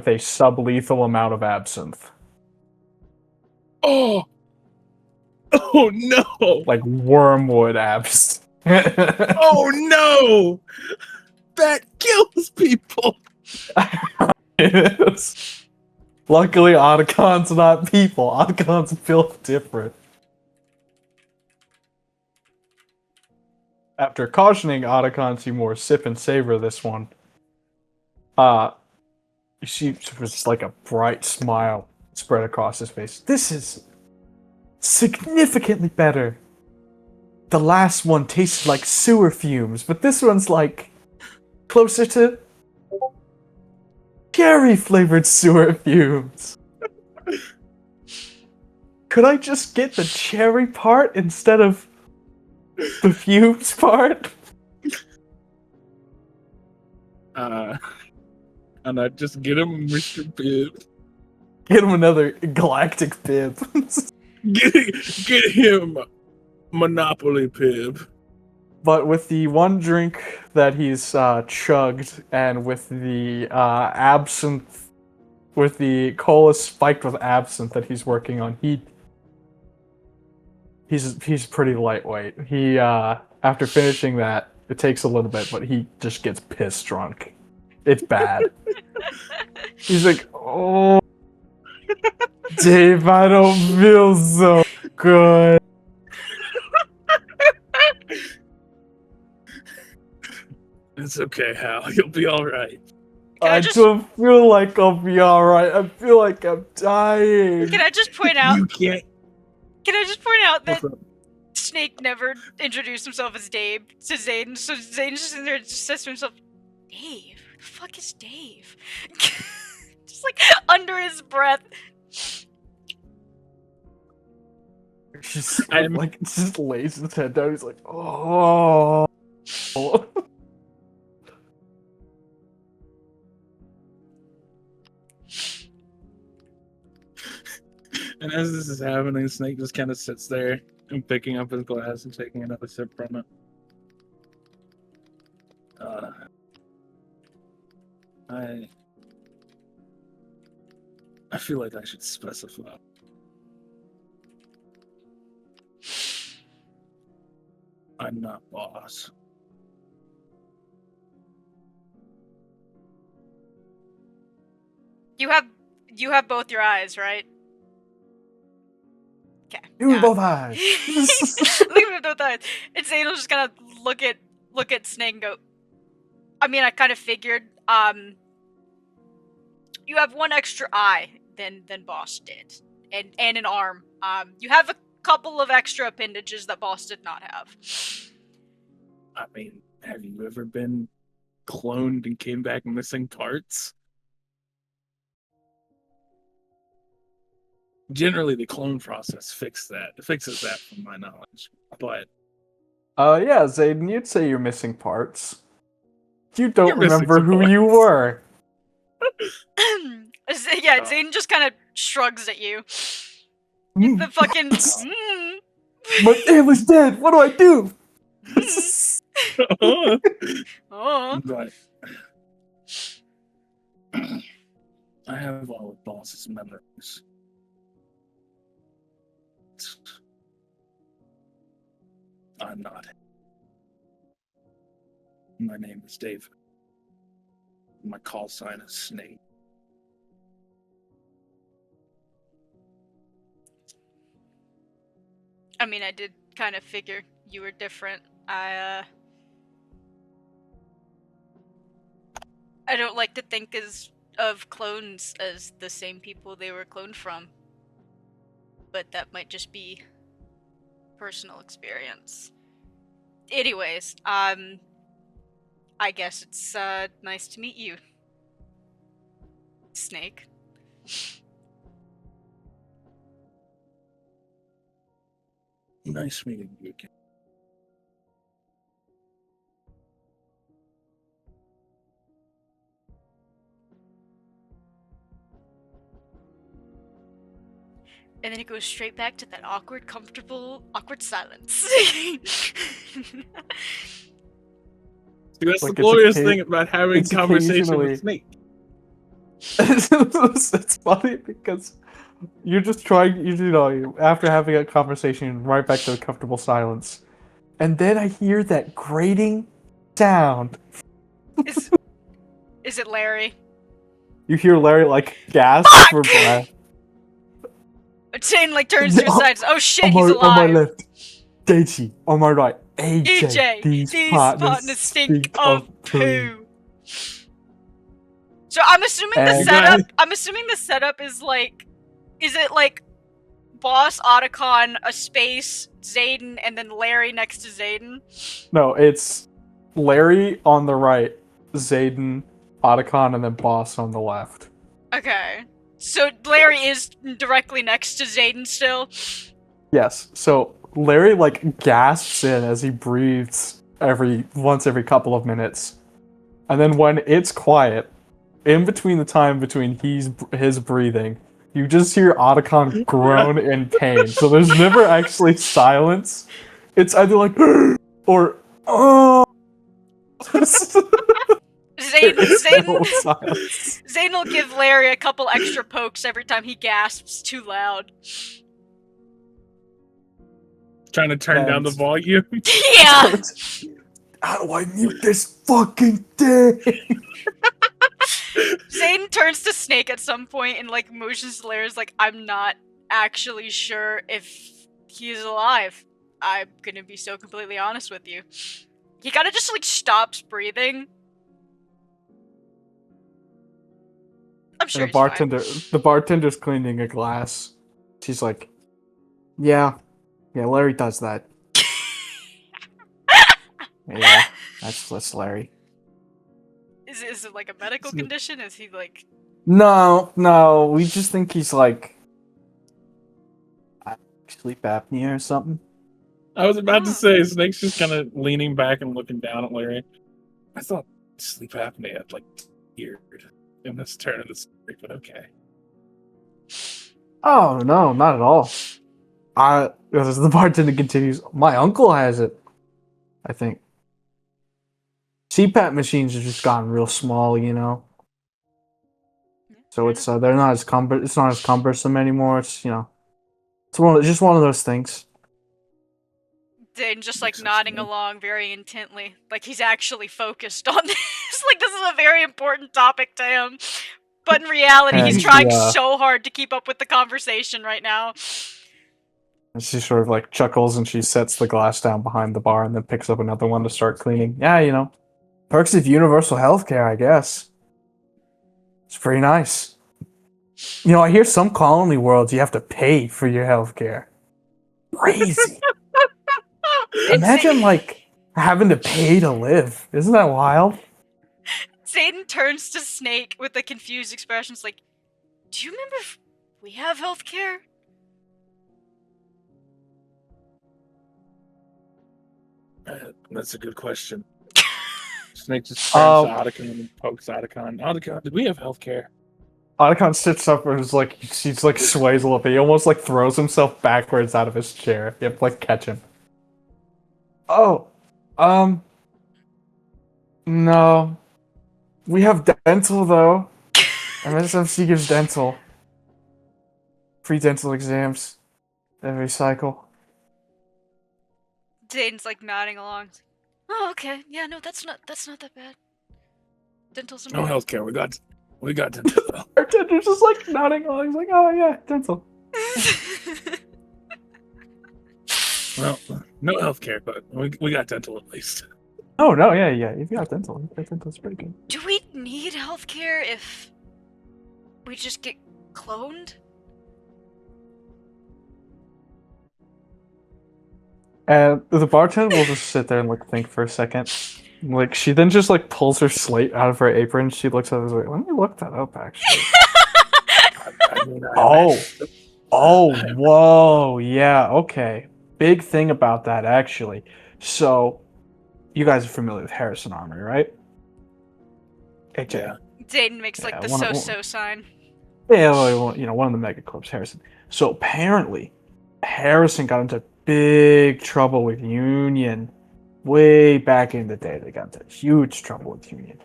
a sublethal amount of absinthe. Oh no! Like wormwood absinthe. Oh no! That kills people! Luckily, Otacon's not people. Otacon's built different. After cautioning Otacon to more sip and savor this one, she was like a bright smile spread across his face. This is significantly better. The last one tasted like sewer fumes, but this one's like closer to cherry-flavored sewer fumes. Could I just get the cherry part instead of the fumes part? And I just get him Mr. Pibb. Get him another galactic Pibb. Get him Monopoly Pibb. But with the one drink that he's chugged, and with the absinthe, with the cola spiked with absinthe that he's working on, he's pretty lightweight. He after finishing that, it takes a little bit, but he just gets pissed drunk. It's bad. He's like, oh, Dave, I don't feel so good. It's okay, Hal. You'll be alright. I don't feel like I'll be alright. I feel like I'm dying. Can I just point out? You can't. Can I just point out that Snake never introduced himself as Dave to Zayden, so Zayden's just in there and just says to himself, Dave? Who the fuck is Dave? Just like under his breath. Just like just lays his head down. He's like, oh. And as this is happening, Snake just kind of sits there and picking up his glass and taking another sip from it. I feel like I should specify. I'm not boss. You have both your eyes, right? Okay. You with both eyes. Look at both eyes. And Zayden will just kind of look at Snake and go, I mean, I kind of figured, you have one extra eye than Boss did. And an arm. You have a couple of extra appendages that Boss did not have. I mean, have you ever been cloned and came back missing parts? Generally, the clone process fixes that from my knowledge. But yeah, Zayden, you'd say you're missing parts. You don't You're missing remember some who parts. you were. Yeah, Zayden just kind of shrugs at you. The fucking. My family's dead. What do I do? Oh. But I have all of Boss's memories. I'm not. My name is David. My call sign is Snake. I mean, I did kind of figure you were different. I don't like to think of clones as the same people they were cloned from. But that might just be personal experience. Anyways, I guess it's nice to meet you, Snake. Nice meeting you again. And then it goes straight back to that awkward silence. See, that's Like, the glorious it's thing about having it's conversation occasionally- with Snake. It's funny because you're just trying, after having a conversation, right back to the comfortable silence. and then I hear that grating sound. Is it Larry? You hear Larry like gasp for breath. Zayden like turns to his sides. Oh shit, on he's my, on my alive. left, Daisy. On my right, AJ. EJ, These partners stink of poo. So I'm assuming the And- setup. I'm assuming the setup is like, is it like, Boss, Otacon, a space, Zayden, and then Larry next to Zayden? No, it's Larry on the right, Zayden, Otacon, and then Boss on the left. Okay. So Larry is directly next to Zayden still? Yes. So Larry like gasps in as he breathes once every couple of minutes, and then when it's quiet, in between the time between his breathing, you just hear Otacon groan in pain. So there's never actually silence. It's either like or oh. Zayden will give Larry a couple extra pokes every time he gasps too loud. Trying to turn down the volume. Yeah. How do I mute this fucking thing? Zayden turns to Snake at some point and like motions to Larry's like, I'm not actually sure if he's alive. I'm gonna be so completely honest with you. He kinda just like stops breathing. I'm sure And the bartender's cleaning a glass. She's like, yeah, Larry does that. Yeah, that's Larry. Is it like a medical condition? Is he like... No, we just think he's like sleep apnea or something. I was about to say, Snake's just kind of leaning back and looking down at Larry. I thought sleep apnea like weird in this turn of the story, but okay. Oh no, not at all. As the bartender continues, my uncle has it. I think CPAP machines have just gotten real small, you know. So it's they're not as it's not as cumbersome anymore. It's it's just one of those things. Zayden just like nodding along very intently, like he's actually focused on this. Like this is a very important topic to him, but in reality, he's trying so hard to keep up with the conversation right now. And she sort of like chuckles and she sets the glass down behind the bar and then picks up another one to start cleaning. Yeah, perks of universal healthcare, I guess. It's pretty nice. I hear some colony worlds you have to pay for your healthcare. Crazy. Imagine like having to pay to live. Isn't that wild? Zayden turns to Snake with a confused expression. It's like, do you remember if we have healthcare? That's a good question. Snake just turns to Otacon and pokes Otacon. Otacon, did we have healthcare? Otacon sits up and is like, he's like sways a little bit. He almost like throws himself backwards out of his chair. You have to like catch him. Oh, no. We have dental though. MSMC gives dental. Free dental exams every cycle. Zayden's like nodding along. Oh, okay. Yeah, no, that's not that bad. Dental's no healthcare. We got dental. Bartender's just like nodding along. He's like, oh yeah, dental. Well, no healthcare, but we got dental at least. Oh no, yeah. You've got dental. Dental's pretty good. Do we need healthcare if we just get cloned? And the bartender will just sit there and like think for a second. Like she then just like pulls her slate out of her apron. She looks at it and is like, let me look that up actually. Whoa, yeah, okay. Big thing about that actually. So, you guys are familiar with Harrison Armory, right? HA. Yeah. Zayden makes like the so-so sign. Yeah, well, one of the megacorps, Harrison. So apparently, Harrison got into big trouble with Union way back in the day. They got into huge trouble with Union.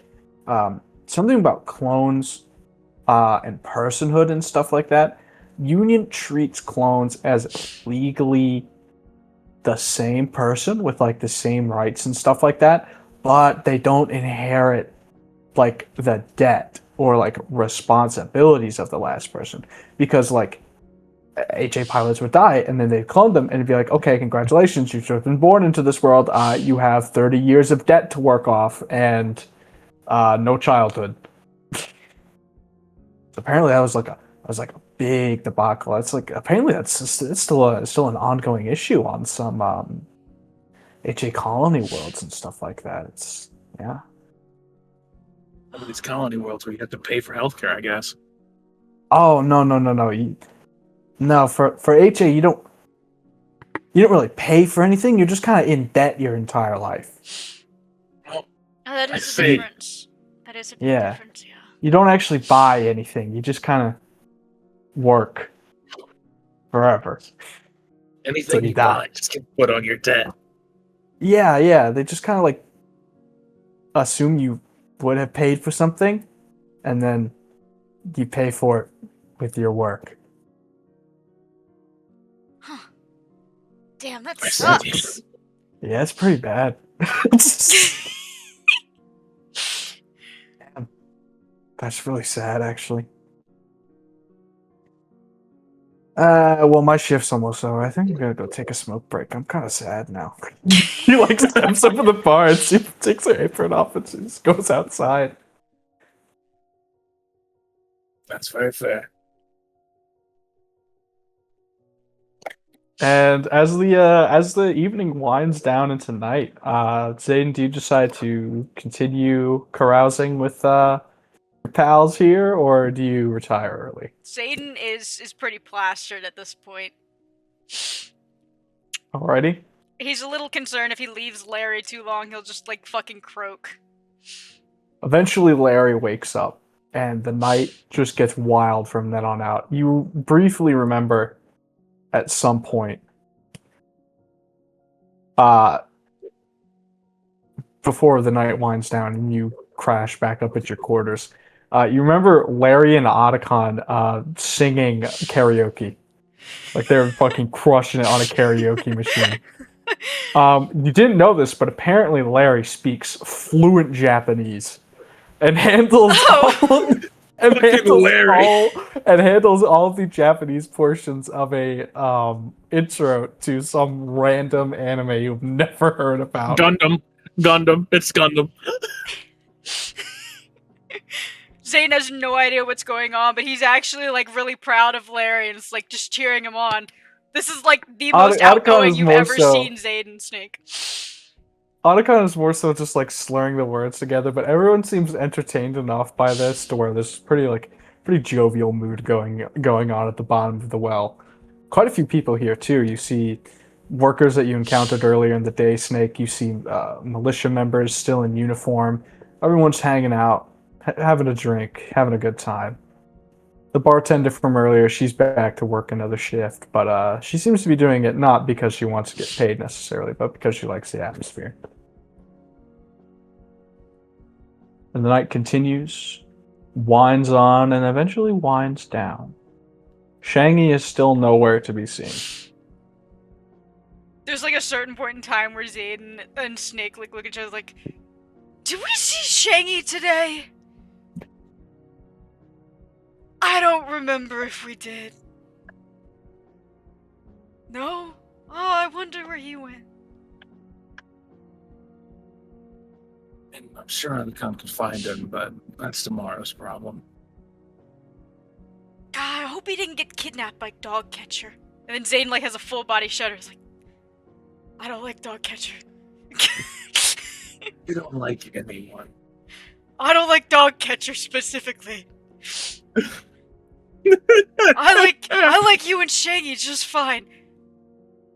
Something about clones and personhood and stuff like that. Union treats clones as legally the same person with like the same rights and stuff like that, but they don't inherit like the debt or like responsibilities of the last person, because like HA pilots would die and then they'd clone them and it'd be like, okay, congratulations, you've just been born into this world. You have 30 years of debt to work off and no childhood. Apparently that was like a big debacle. It's like apparently it's still an ongoing issue on some HA colony worlds and stuff like that. It's yeah. Some of these colony worlds where you have to pay for healthcare, I guess. Oh no. No, for HA you don't really pay for anything. You're just kind of in debt your entire life. Well, Oh, that I is a see. difference. That is a big Yeah. difference, yeah. You don't actually buy anything. You just kind of work forever. anything you you die. buy just get put on your debt. Yeah. They just kind of like assume you would have paid for something, and then you pay for it with your work. Huh. Damn, that I see. sucks. Yeah, it's pretty bad. Damn. That's really sad, actually. Well, my shift's almost over. I think I'm gonna go take a smoke break. I'm kind of sad now. He like steps up in the bar and she takes her apron off and she just goes outside. That's very fair. And as the evening winds down into night, Zayden, do you decide to continue carousing with your pals here, or do you retire early? Zayden is pretty plastered at this point. Alrighty. He's a little concerned if he leaves Larry too long, he'll just like fucking croak. Eventually, Larry wakes up, and the night just gets wild from then on out. You briefly remember at some point, before the night winds down and you crash back up at your quarters, you remember Larry and Otacon singing karaoke. Like they were fucking crushing it on a karaoke machine. You didn't know this, but apparently Larry speaks fluent Japanese and handles handles all of the Japanese portions of a intro to some random anime you've never heard about. Gundam. It's Gundam. Zayden has no idea what's going on, but he's actually like really proud of Larry and it's like just cheering him on. This is like the most Otacon outgoing is you've more ever so- seen Zayden Snake. Otacon is more so just like slurring the words together, but everyone seems entertained enough by this to where there's pretty jovial mood going on at the bottom of the well. Quite a few people here too. You see workers that you encountered earlier in the day, Snake. You see militia members still in uniform. Everyone's hanging out, having a drink, having a good time. The bartender from earlier, she's back to work another shift, but she seems to be doing it not because she wants to get paid necessarily, but because she likes the atmosphere. And the night continues, winds on, and eventually winds down. Shangy is still nowhere to be seen. There's like a certain point in time where Zayden and Snake like look at each other like, did we see Shangy today? I don't remember if we did. No? Oh, I wonder where he went. And I'm sure Otacon can find him, but that's tomorrow's problem. God, I hope he didn't get kidnapped by Dog Catcher. And then Zayden like has a full body shudder. He's like, I don't like Dog Catcher. You don't like anyone. I don't like Dog Catcher specifically. I like you and Shaggy just fine.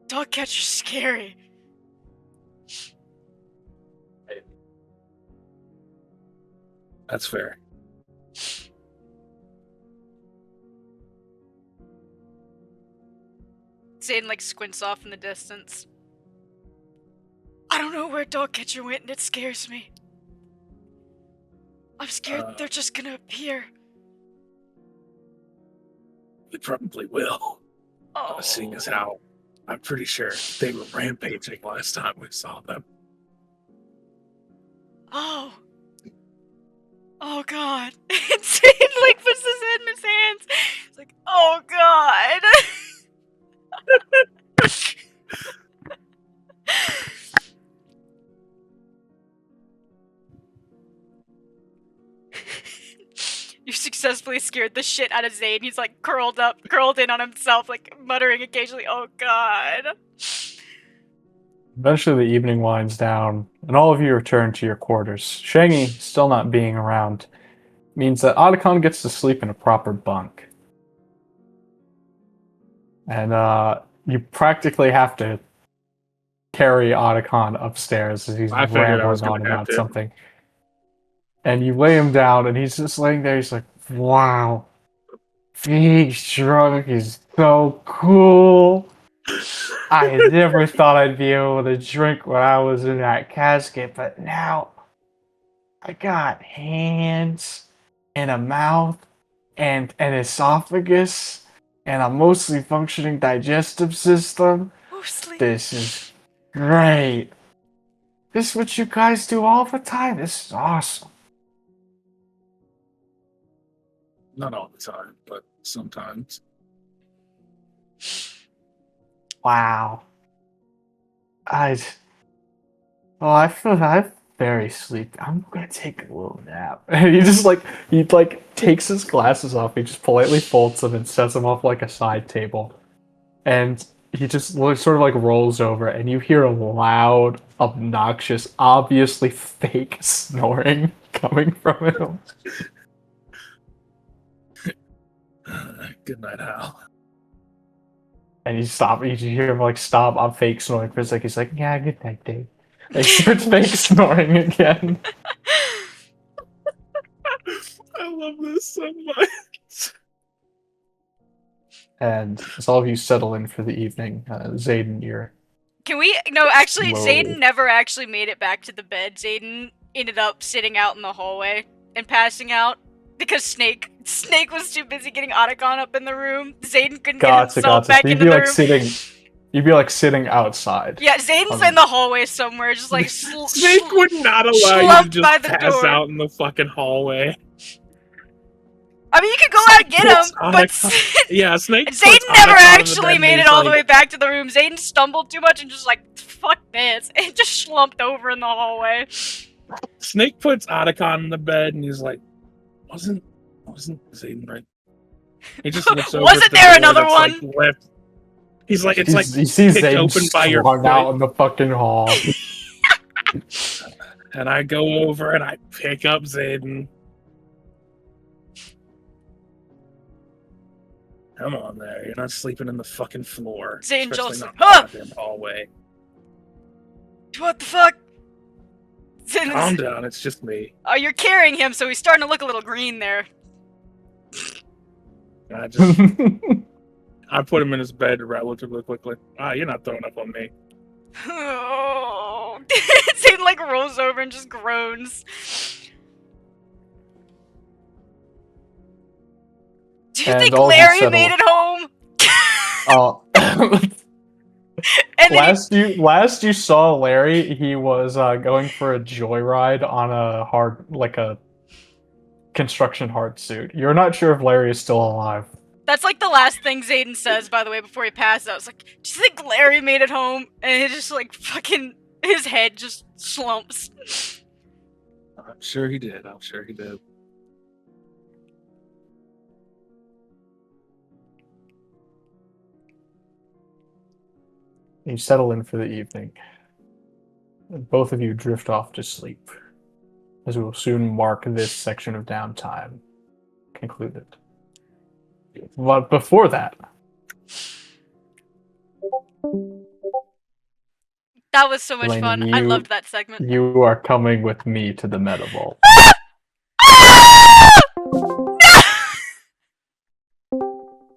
Dog Catcher's scary. That's fair. Zayden like squints off in the distance. I don't know where Dog Catcher went and it scares me. I'm scared they're just gonna appear. They probably will. Oh. Seeing as how I'm pretty sure they were rampaging last time we saw them. Oh. Oh god. And Zayden like puts his head in his hands. It's like, oh god. You successfully scared the shit out of Zayden. He's like curled in on himself, like muttering occasionally, oh god. Eventually, the evening winds down, and all of you return to your quarters. Shangy, still not being around, means that Otacon gets to sleep in a proper bunk. And you practically have to carry Otacon upstairs as he's I figured I was rambling gonna on have about to. something. And you lay him down, and he's just laying there. He's like, wow, being drunk is so cool. I never thought I'd be able to drink when I was in that casket, but now I got hands and a mouth and an esophagus and a mostly functioning digestive system. Oh, sleep. This is great. This is what you guys do all the time. This is awesome. Not all the time, but sometimes. Wow. I feel I'm very sleepy. I'm gonna take a little nap. And he takes his glasses off. He just politely folds them and sets them off like a side table. And he just sort of like rolls over, and you hear a loud, obnoxious, obviously fake snoring coming from him. Good night, Hal. And you hear him like stop. I'm fake snoring for a second. He's like, yeah, good night, Dave. And he starts fake snoring again. I love this so much. And as all of you settle in for the evening, Zayden, you're Can we? No, actually, slowly- Zayden never actually made it back to the bed. Zayden ended up sitting out in the hallway and passing out because Snake was too busy getting Otacon up in the room. Zayden couldn't get himself back You'd into be the like room. You'd be like sitting outside. Yeah, Zayden's in the hallway somewhere, just like Snake would not allow you to slumped by just the pass door. out in the fucking hallway. I mean, you could go out and get him, but Yeah, Snake. Zayden never actually made it all the way back to the room. Zayden stumbled too much and just like, fuck this, and just slumped over in the hallway. Snake puts Otacon in the bed, and he's like, "Wasn't Zayden right?" He just looks over. Wasn't at the there door another that's, one? Like, left. He's like, it's like You see kicked Zayden open by your strung foot. out in the fucking hall. And I go over and I pick up Zayden. Come on there, you're not sleeping in the fucking floor. Zayden Especially just not like, in the goddamn hallway. What the fuck? Zayden's, Calm down, it's just me. oh, you're carrying him, so he's starting to look a little green there. I put him in his bed relatively quickly. You're not throwing up on me. Oh. Zayden like rolls over and just groans. Do you And think all of you Larry settle. made it home? Oh. And then last you saw Larry, he was going for a joyride on a construction hard suit. You're not sure if Larry is still alive. that's like the last thing Zayden says, by the way, before he passes out. It's like, do you think Larry made it home? And he just like fucking, his head just slumps. I'm sure he did. You settle in for the evening. And both of you drift off to sleep, as we will soon mark this section of downtime concluded. But before that, That was so much Delaney, fun. I loved that segment. you are coming with me to the Meta Vault.